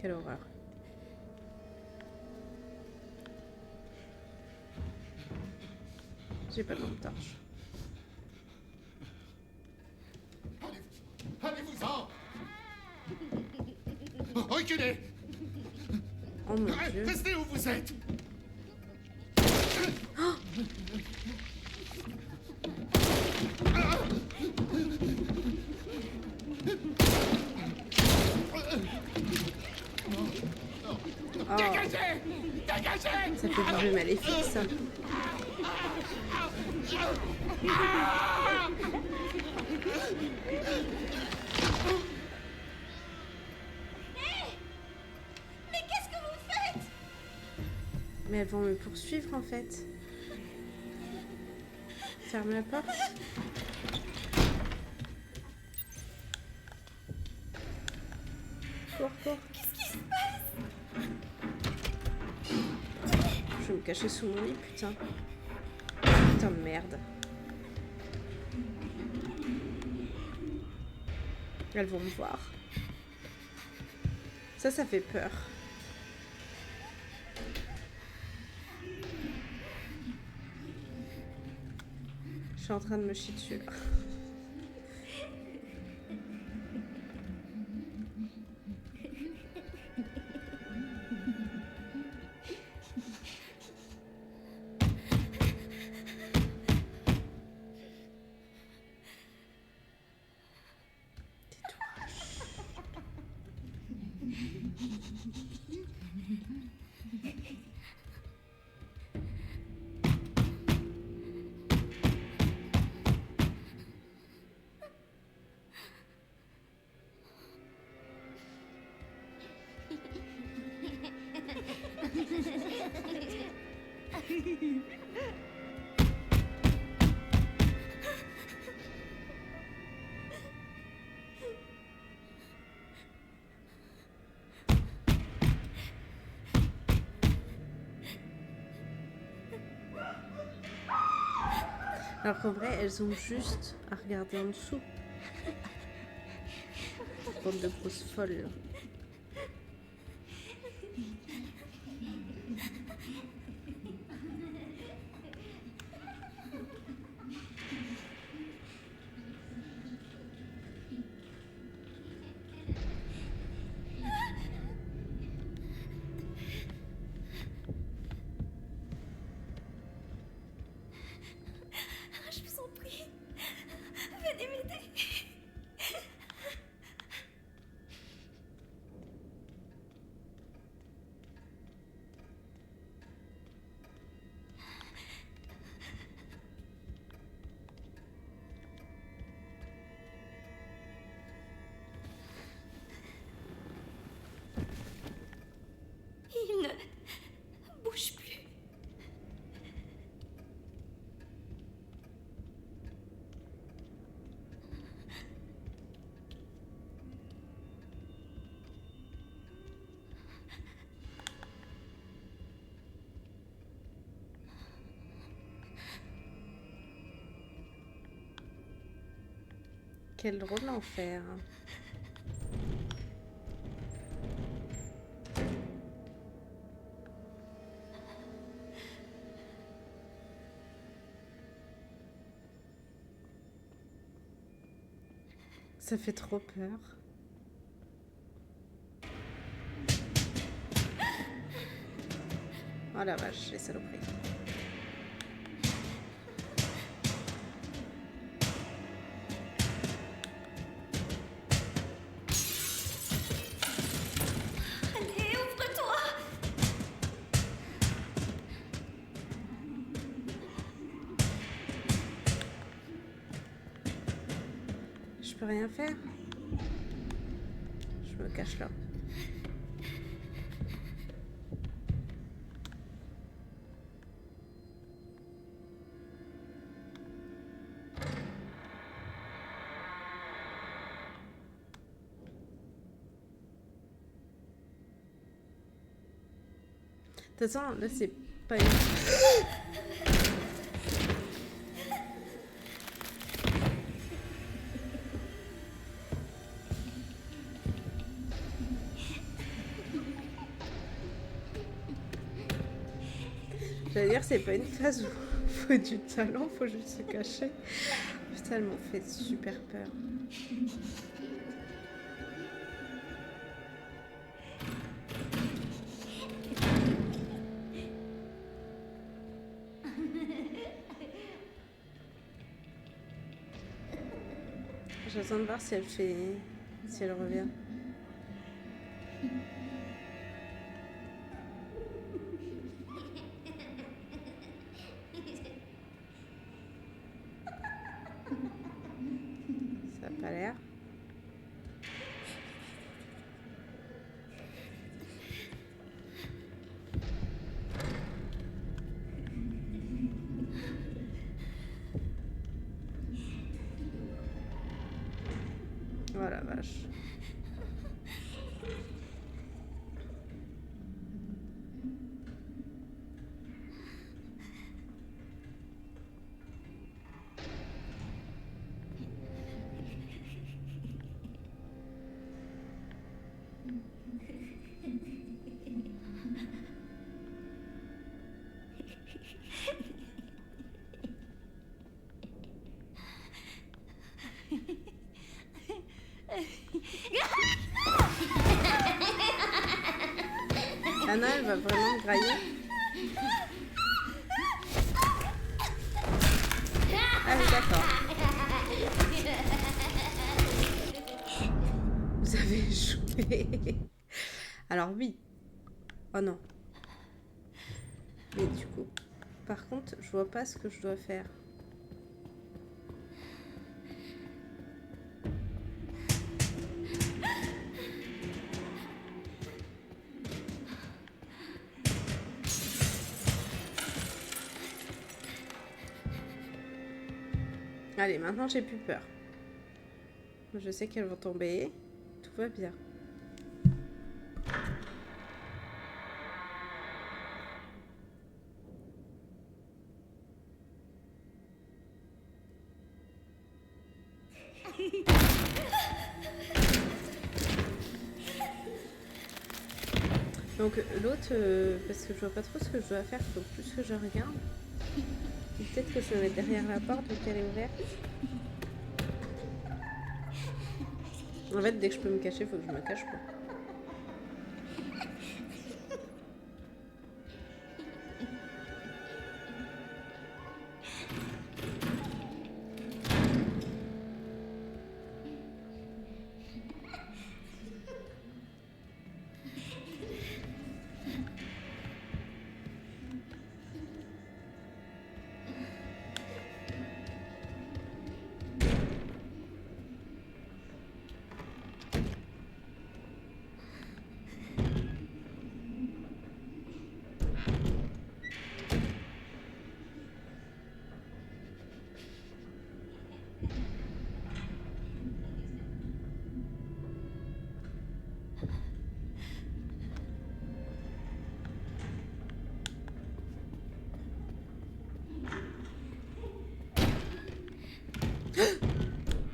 Quelle horreur. J'ai pas de lampe torche. Allez-vous-en! Reculez! Oh mon dieu. Restez où vous êtes! Oh, Dégagez! Dégagez! ça fait bouger Maléfique, ça. Mais qu'est-ce que vous faites? Mais elles vont me poursuivre en fait. Ferme la porte. Cours, cours. Qu'est-ce qui se passe? Je vais me cacher sous mon lit, putain. Putain de merde. Elles vont me voir. Ça fait peur. Je suis en train de me chier dessus là. Alors qu'en vrai, elles ont juste à regarder en dessous. Bande de grosses folles. Là. Je vous en prie. Venez m'aider. Il ne bouge plus. Quel drôle d'enfer. Ça fait trop peur. Oh la vache, les saloperies. Allez, ouvre-toi. Je peux rien faire. Je me cache là. De toute façon, là, c'est pas une... J'allais dire, c'est pas une phase où faut du talent, faut juste se cacher. Putain, elle m'ont fait super peur. J'attends de voir si elle fait... si elle revient. Ça a pas l'air. Oh la vache. Anna, elle va vraiment me grailler. Ah oui, d'accord. Vous avez joué. Alors oui. Oh non. Mais du coup, par contre, je vois pas ce que je dois faire. Allez, maintenant j'ai plus peur. Je sais qu'elles vont tomber. Tout va bien. Donc l'autre, parce que je vois pas trop ce que je dois faire, faut plus que je regarde. Peut-être que je vais mettre derrière la porte vu qu'elle est ouverte. En fait, dès que je peux me cacher, faut que je me cache quoi.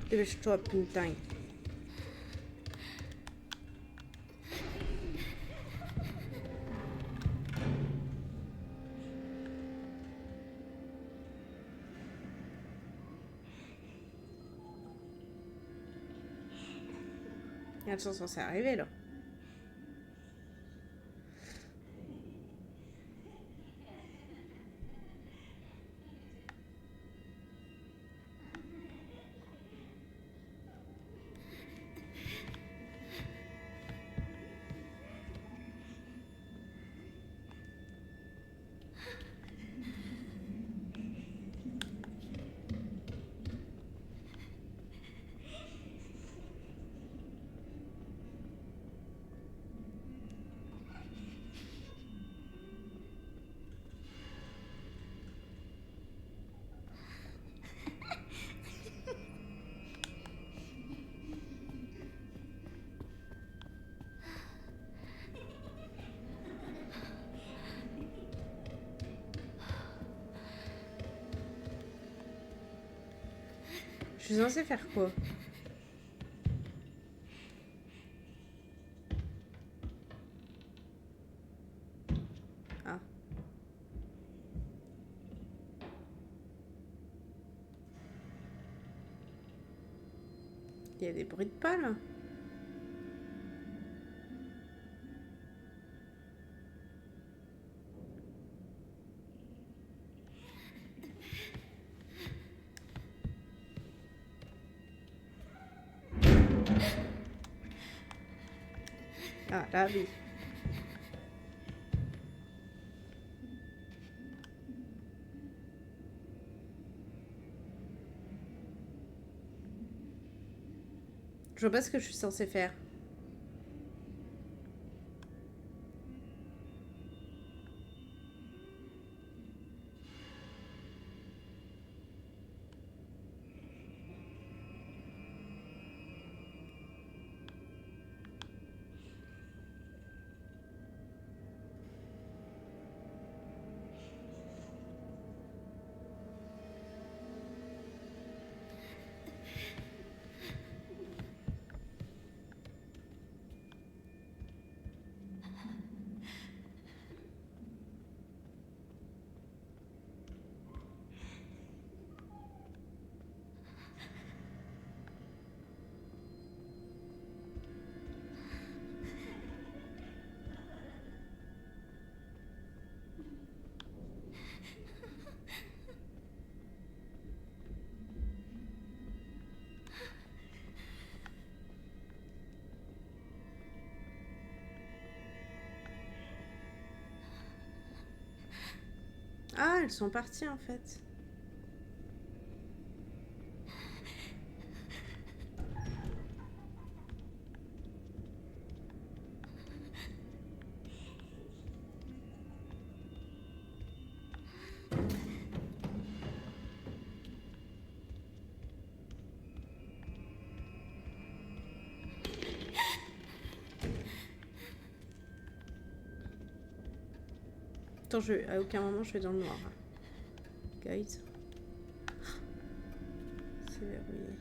Dépêche-toi, putain. Elles sont censées arriver là. Je suis censée faire quoi? Ah. Il y a des bruits de pas là. Ah, là, oui. Je vois pas ce que je suis censée faire. Ah, elles sont parties en fait. Attends, à aucun moment je vais dans le noir. Guys. C'est verrouillé.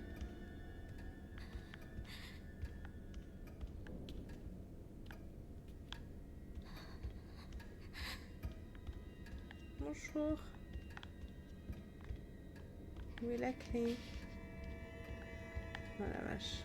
Bonjour. Où est la clé? Oh la vache.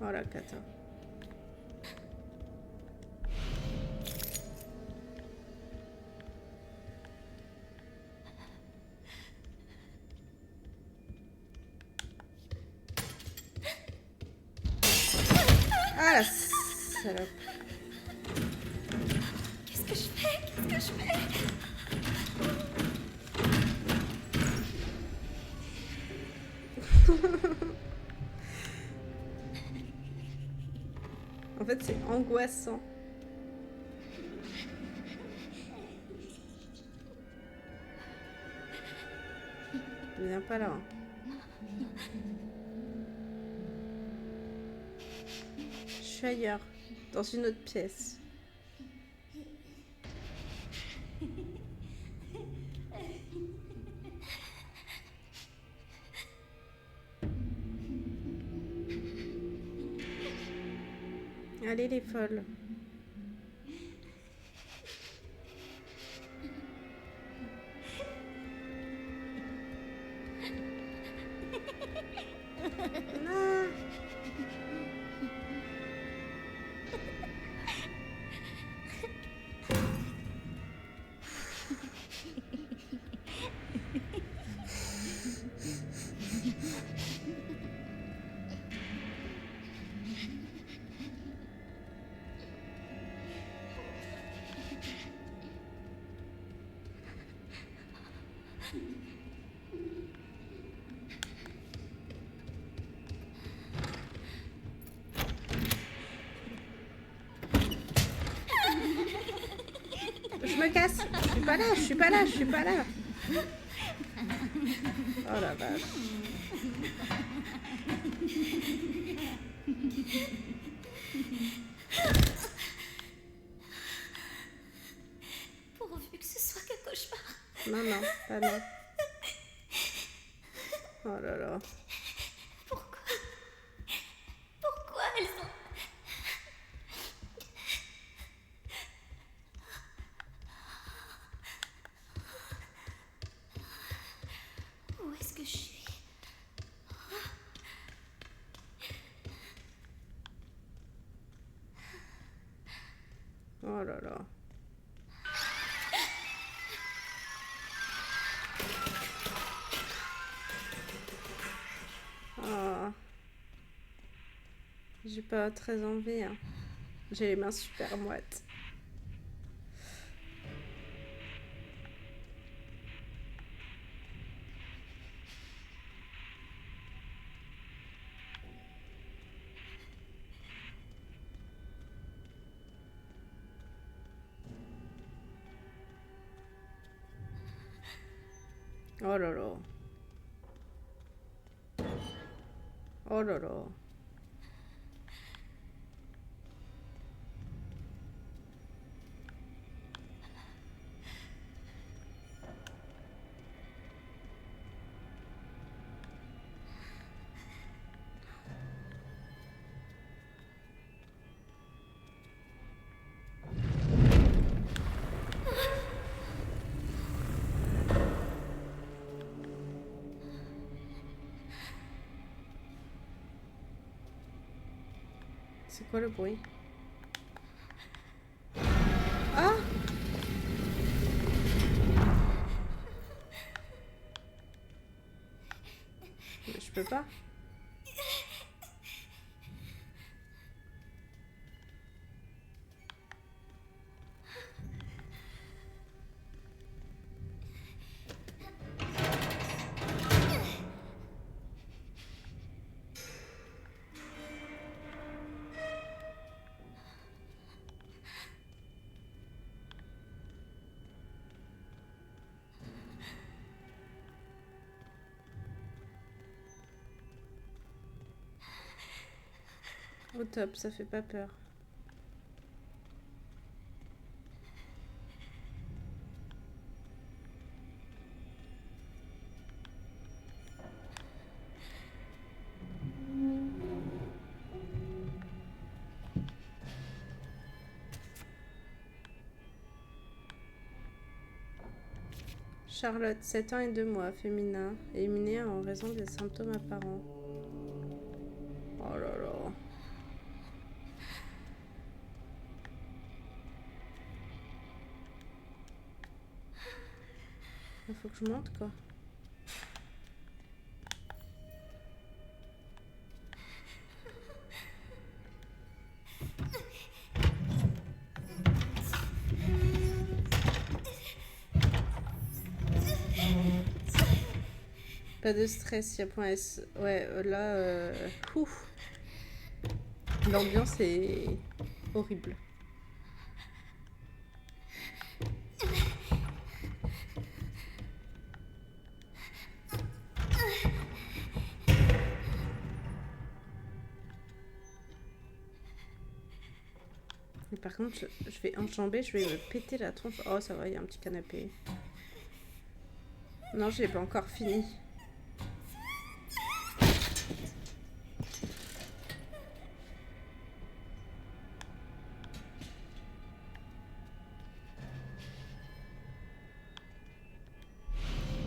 Oh la cata. Ah la salope. Qu'est-ce que je fais? Qu'est-ce que je fais? En fait, c'est angoissant. Viens pas là. Je suis ailleurs, dans une autre pièce. Allez les folles. Non. Je me casse. Je suis pas là. Oh la vache. Pourvu que ce soit qu'un cauchemar. Non, non, pas non. Oh là là. Pourquoi elles ont... Où est-ce que je suis? Oh là là. Oh. J'ai pas très envie. Hein. J'ai les mains super moites. Oh là là. Oh là là. C'est quoi le bruit? Ah! Mais je peux pas. Au top, ça fait pas peur. Charlotte, 7 ans et 2 mois, féminin, éliminée en raison des symptômes apparents. Oh là là. Il faut que je monte quoi. Pas de stress, il y a point S. Ouais, là, ouf. L'ambiance est horrible. Et par contre, je vais enjamber, je vais me péter la tronche. Oh, ça va, il y a un petit canapé. Non, je l'ai pas encore fini.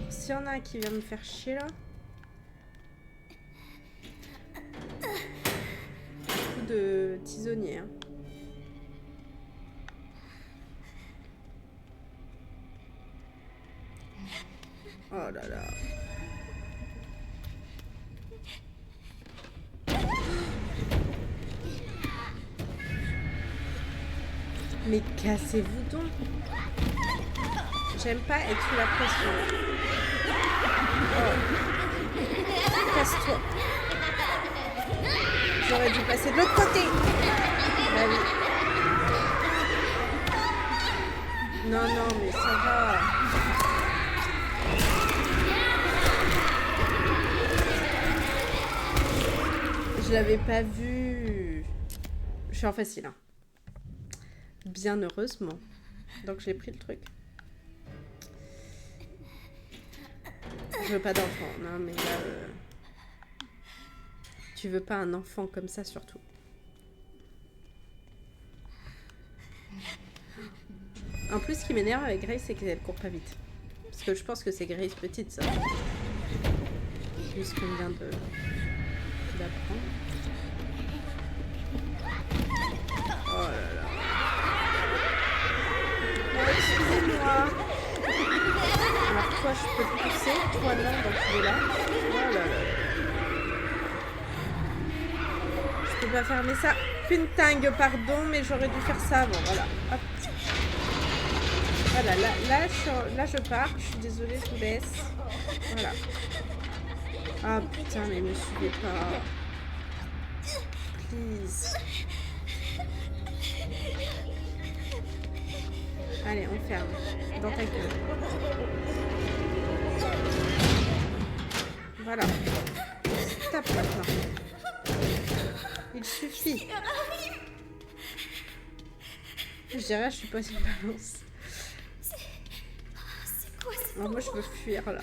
S'il y en a un qui vient me faire chier là. Coup de tisonnier. Hein. Oh là là. Mais cassez-vous donc. J'aime pas être sous la pression. Oh. Casse-toi. J'aurais dû passer de l'autre côté. Bah oui. Non, non, mais ça va. Je l'avais pas vu. Je suis en facile. Hein. Bien heureusement. Donc j'ai pris le truc. Je veux pas d'enfant. Non mais là... Tu veux pas un enfant comme ça surtout. En plus, ce qui m'énerve avec Grace, c'est qu'elle court pas vite. Parce que je pense que c'est Grace petite, ça. Vu ce qu'on vient d'apprendre. Oh là là. Oh, excusez-moi. Alors toi, je peux te pousser. Toi, non, donc tu es là. Oh là là. Je peux pas fermer ça. Puntingue, pardon, mais j'aurais dû faire ça avant. Voilà. Hop. Voilà, là, je pars. Je suis désolée, je vous laisse. Voilà. Ah putain, mais me suivez pas. Please. Allez, on ferme. Dans ta gueule. Voilà. Stop maintenant. Il suffit. Je dirais, je suis pas une balance. C'est quoi ça? Alors moi, je veux fuir là.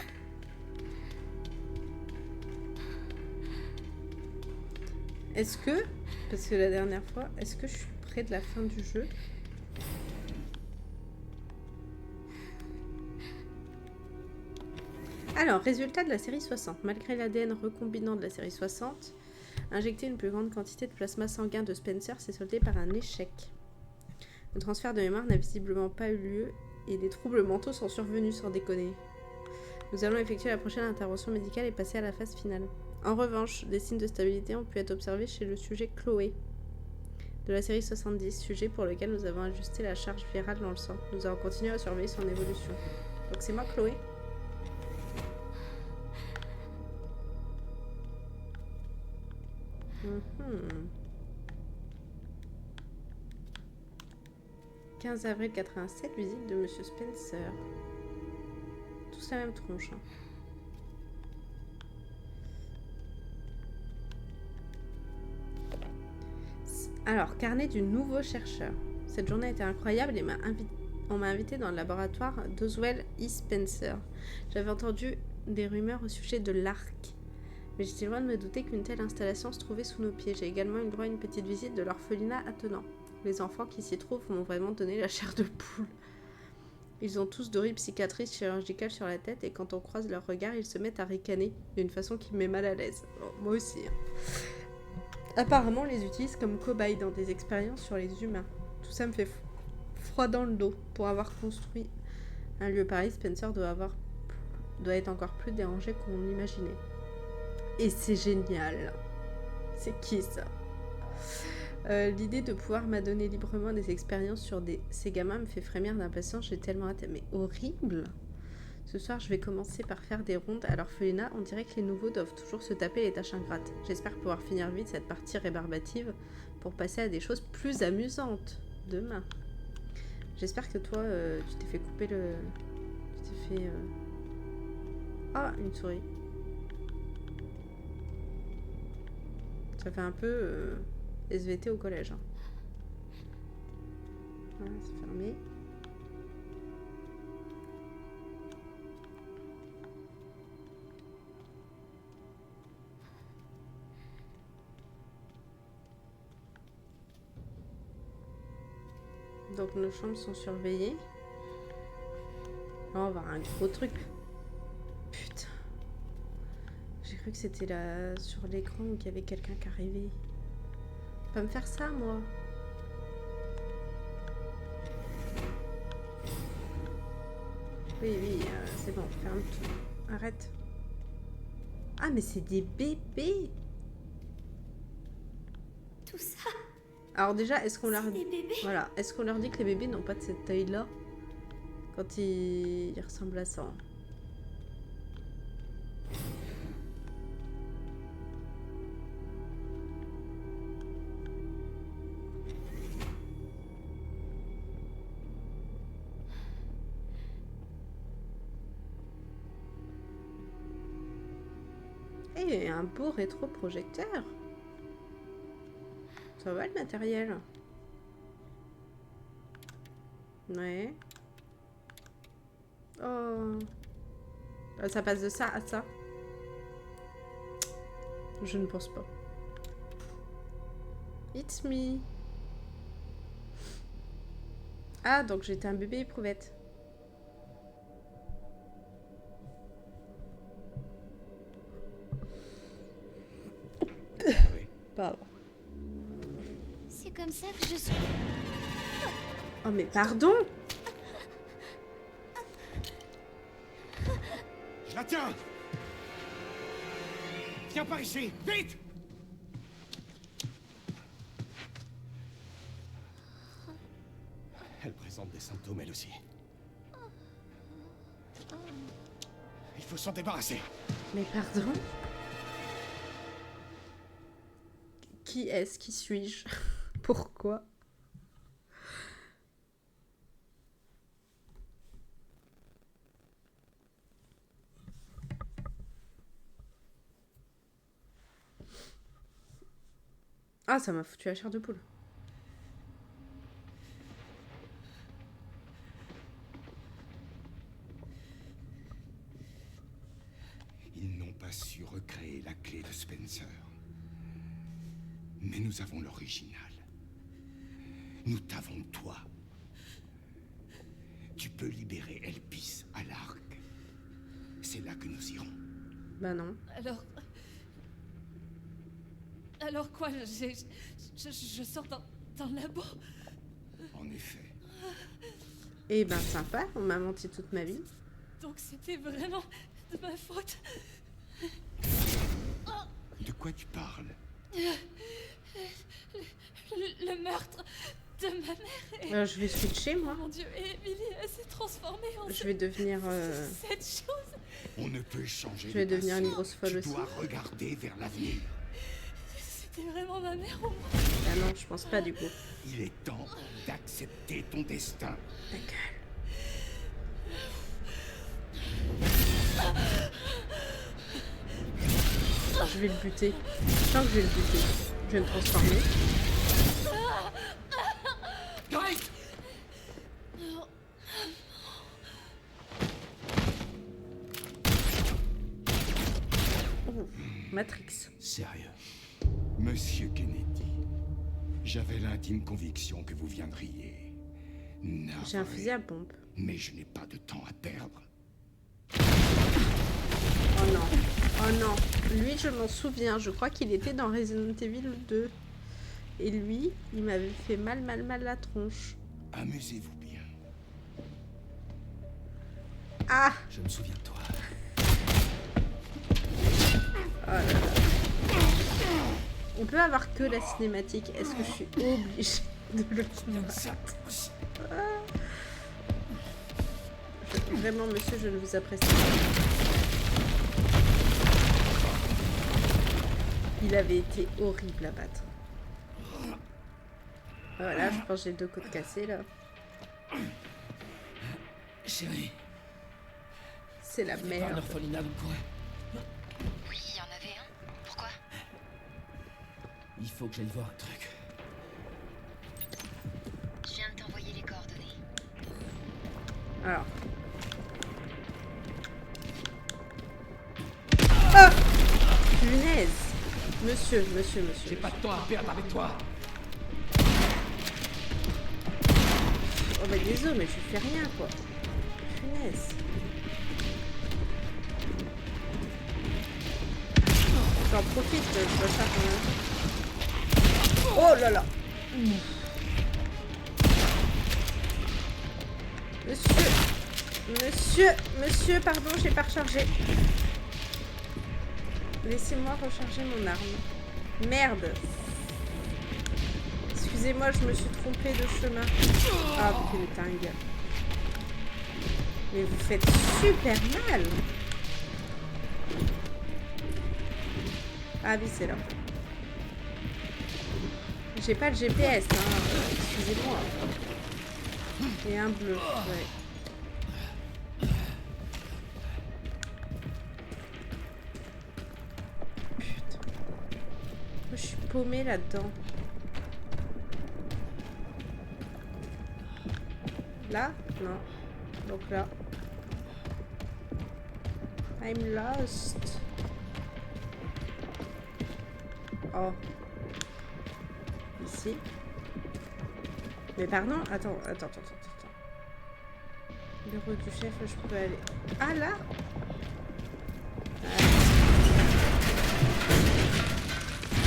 Est-ce que, parce que la dernière fois, est-ce que je suis près de la fin du jeu? Alors, résultat de la série 60. Malgré l'ADN recombinant de la série 60, injecter une plus grande quantité de plasma sanguin de Spencer s'est soldé par un échec. Le transfert de mémoire n'a visiblement pas eu lieu et des troubles mentaux sont survenus sans déconner. Nous allons effectuer la prochaine intervention médicale et passer à la phase finale. En revanche, des signes de stabilité ont pu être observés chez le sujet Chloé de la série 70, sujet pour lequel nous avons ajusté la charge virale dans le sang. Nous allons continuer à surveiller son évolution. Donc c'est moi Chloé. Mm-hmm. 15 avril 87, visite de Monsieur Spencer. Tous la même tronche. Hein. Alors, carnet du nouveau chercheur. Cette journée a été incroyable et on m'a invité dans le laboratoire d'Oswell E. Spencer. J'avais entendu des rumeurs au sujet de l'arc, mais j'étais loin de me douter qu'une telle installation se trouvait sous nos pieds. J'ai également eu droit à une petite visite de l'orphelinat attenant. Les enfants qui s'y trouvent m'ont vraiment donné la chair de poule. Ils ont tous d'horribles cicatrices chirurgicales sur la tête et quand on croise leur regard, ils se mettent à ricaner d'une façon qui me met mal à l'aise. Bon, moi aussi. Hein. Apparemment, on les utilise comme cobayes dans des expériences sur les humains. Tout ça me fait froid dans le dos. Pour avoir construit un lieu pareil, Spencer doit être encore plus dérangé qu'on l'imaginait. Et c'est génial. C'est qui ça? L'idée de pouvoir m'adonner librement des expériences sur ces gamins me fait frémir d'impatience. J'ai tellement hâte. Mais horrible! Ce soir, je vais commencer par faire des rondes à l'orphelinat. On dirait que les nouveaux doivent toujours se taper les tâches ingrates. J'espère pouvoir finir vite cette partie rébarbative pour passer à des choses plus amusantes demain. J'espère que toi, tu t'es fait couper le... Tu t'es fait... Ah, une souris. Ça fait un peu SVT au collège. Hein. Voilà, c'est fermé. Donc nos chambres sont surveillées. Là, on va avoir un gros truc. Putain. J'ai cru que c'était là sur l'écran où il y avait quelqu'un qui arrivait. Pas me faire ça, moi. Oui, c'est bon, ferme tout. Arrête. Ah, mais c'est des bébés. Tout ça, Alors déjà, est-ce qu'on leur c'est des bébés. Voilà, est-ce qu'on leur dit que les bébés n'ont pas de cette taille-là quand ils ressemblent à ça? Et un beau rétroprojecteur. Ça va le matériel? Ouais. Oh. Ça passe de ça à ça? Je ne pense pas. It's me. Ah, donc j'étais un bébé éprouvette. Oui. Pardon. C'est comme ça que je suis. Oh mais pardon! Je la tiens! Viens par ici, vite! Elle présente des symptômes, elle aussi. Il faut s'en débarrasser. Mais pardon? Qui est-ce? Qui suis-je? Pourquoi? Ah, ça m'a foutu la chair de poule. Ils n'ont pas su recréer la clé de Spencer. Mais nous avons l'original. Nous t'avons toi. Tu peux libérer Elpis à l'arc. C'est là que nous irons. Bah non. Alors quoi? Je sors dans le labo. En effet. Eh ben sympa, on m'a menti toute ma vie. Donc c'était vraiment de ma faute. De quoi tu parles? Le meurtre de ma mère et... Je vais switcher moi. Oh mon Dieu, et Emily, elle s'est transformée en Je vais devenir... cette chose. On ne peut changer. Je vais le devenir une passé. grosse folle Tu aussi. dois regarder vers l'avenir. C'était vraiment ma mère ou moi? Ah non, je pense pas du coup. Il est temps d'accepter ton destin. Ta gueule. Je vais le buter. Je sens que je vais le buter. Je vais me transformer. Oh, Matrix. Sérieux. Monsieur Kennedy, j'avais l'intime conviction que vous viendriez. Navré, J'ai un fusil à pompe. mais je n'ai pas de temps à perdre. Oh non. Oh non. Lui, je m'en souviens. Je crois qu'il était dans Resident Evil 2. Et lui, il m'avait fait mal la tronche. Amusez-vous bien. Ah! Je me souviens de toi. Oh là là. On peut avoir que la cinématique. Est-ce que je suis obligée de le combattre? Vraiment, monsieur, je ne vous apprécie pas. Il avait été horrible à battre. Voilà, je pense que j'ai 2 côtes cassées là. Chérie, C'est la pas un merde. orphelinat dans le coin. Oui, il y en avait un. Pourquoi? Il faut que j'aille voir un truc. Je viens de t'envoyer les coordonnées. Alors. Ah! Punaise! Monsieur. J'ai pas de temps à perdre avec toi. Oh bah désolé, mais je fais rien quoi. Punaise. J'en profite, je dois ça quand même. Oh là là. Monsieur, pardon, j'ai pas rechargé. Laissez-moi recharger mon arme. Merde. Excusez-moi, je me suis trompée de chemin. Ah putain. Mais vous faites super mal. Ah oui, c'est là. J'ai pas le GPS, hein. Excusez-moi. Et un bleu, ouais. Putain. Je suis paumée là-dedans. Là? Non. Donc là. I'm lost. Oh. Ici. Mais pardon, attends. Bureau du chef, je peux aller. Ah là? Ah.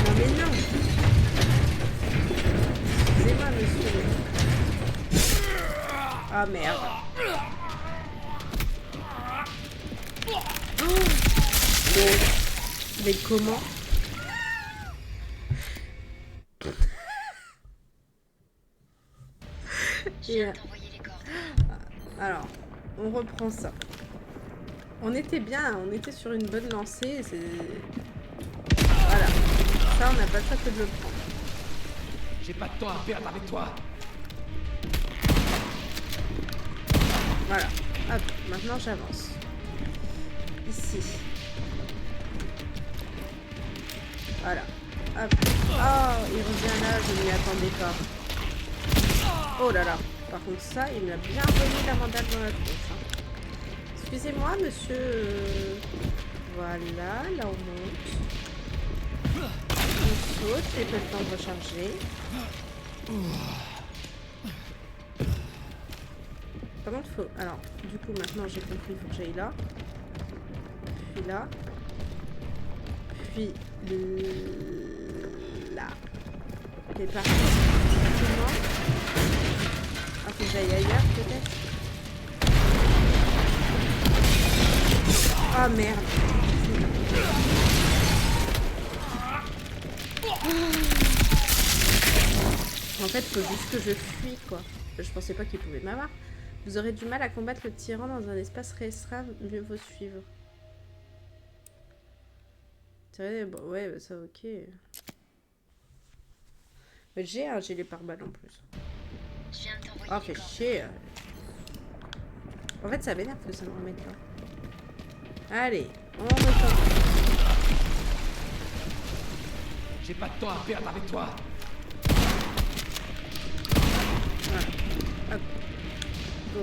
Non mais non. Excusez-moi monsieur. Ah merde. Oh. Mais comment? Je viens de t'envoyer les coordonnées. Alors, on reprend ça. On était bien, on était sur une bonne lancée. Voilà. Ça, on n'a pas le choix que de le prendre. J'ai pas de temps à perdre avec toi. Voilà. Hop, maintenant j'avance. Ici. Voilà. Hop. Oh, il revient là, je ne m'y attendais pas. Oh là là. Par contre, ça, il m'a bien remis la mandale dans la tronche. Hein. Excusez-moi, monsieur. Voilà, là on monte. On saute, j'ai pas le temps de recharger. Par contre, faut... Alors, du coup, maintenant, j'ai compris, il faut que j'aille là. Puis là. Puis... là. C'est parti. Ah, faut que j'aille ailleurs, peut-être. Ah, merde. En fait, faut juste que je fuis, quoi. Je pensais pas qu'il pouvait m'avoir. Vous aurez du mal à combattre le tyran dans un espace restreint, mieux vaut suivre. C'est vrai, bon, ouais, bah ça, ok. J'ai un gilet pare-balles en plus. Je viens de t'envoyer Oh, les fait coordonnées. chier. En fait, ça m'énerve que ça me remette là. Allez, on retourne. J'ai pas de temps à perdre avec toi. Voilà. Hop. Go.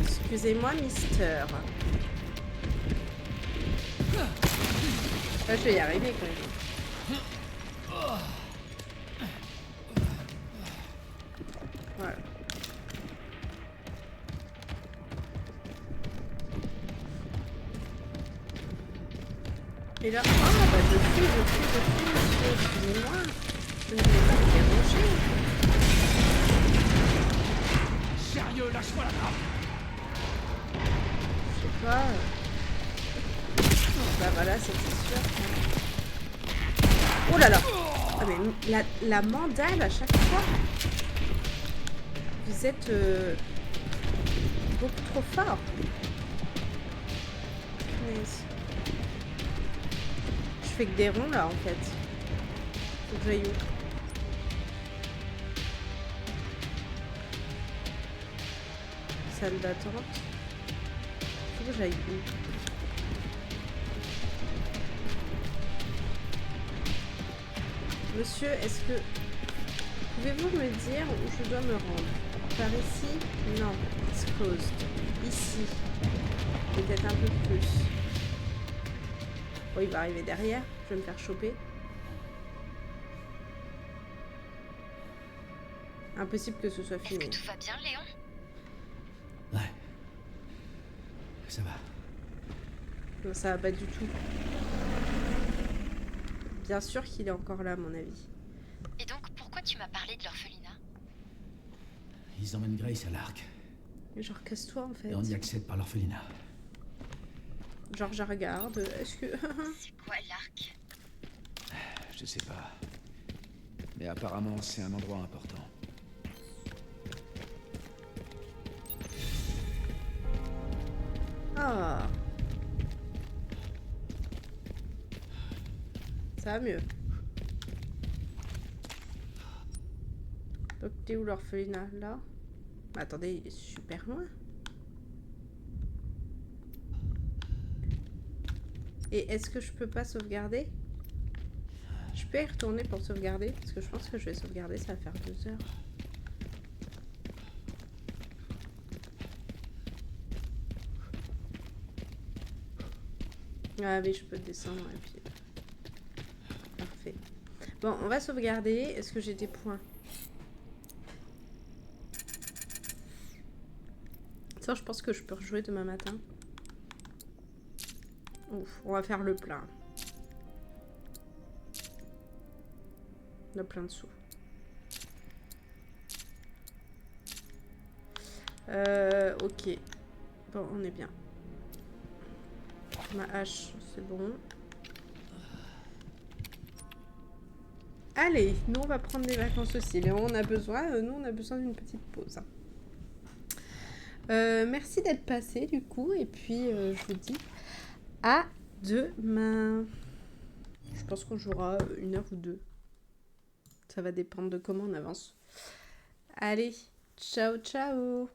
Excusez-moi, mister. Je vais y arriver quand même. Voilà. Et là, ah bah je suis, monsieur, excusez-moi. Je ne voulais pas vous déranger. Sérieux, lâche-moi la grappe. Je sais pas. Bah voilà, c'était sûr. Oh là là. Ah mais la mandale à chaque fois. Vous êtes beaucoup trop fort. Punaise. Je fais que des ronds là en fait. Faut que j'aille où? Salle d'attente. Faut que j'aille où? Monsieur, est-ce que... Pouvez-vous me dire où je dois me rendre? Par ici? Non. It's closed. Ici. Peut-être un peu plus. Oh, il va arriver derrière. Je vais me faire choper. Impossible que ce soit Est-ce fini. que tout va bien, Léon? Ouais. Ça va. Non, ça va pas du tout. Bien sûr qu'il est encore là, à mon avis. Et donc, pourquoi tu m'as parlé de l'orphelinat? Ils emmènent Grace à l'arc. Mais genre, casse-toi en fait. Et on y accède par l'orphelinat. Genre, je regarde. Est-ce que... C'est quoi l'arc? Je sais pas. Mais apparemment, c'est un endroit important. Ah. Ça va mieux. Donc, t'es où l'orphelinat? Là? Bah, attendez, il est super loin. Et est-ce que je peux pas sauvegarder? Je peux y retourner pour sauvegarder? Parce que je pense que je vais sauvegarder, ça va faire 2 heures. Ah oui, je peux descendre et puis... Parfait. Bon, on va sauvegarder. Est-ce que j'ai des points? Ça, je pense que je peux rejouer demain matin. Ouf, on va faire le plein. On a plein de sous. Ok. Bon, on est bien. Ma hache, c'est bon. Allez, nous on va prendre des vacances aussi. Léon, on a besoin, nous on a besoin d'une petite pause. Merci d'être passé du coup. Et puis je vous dis à demain. Je pense qu'on jouera 1 heure ou 2. Ça va dépendre de comment on avance. Allez, ciao ciao.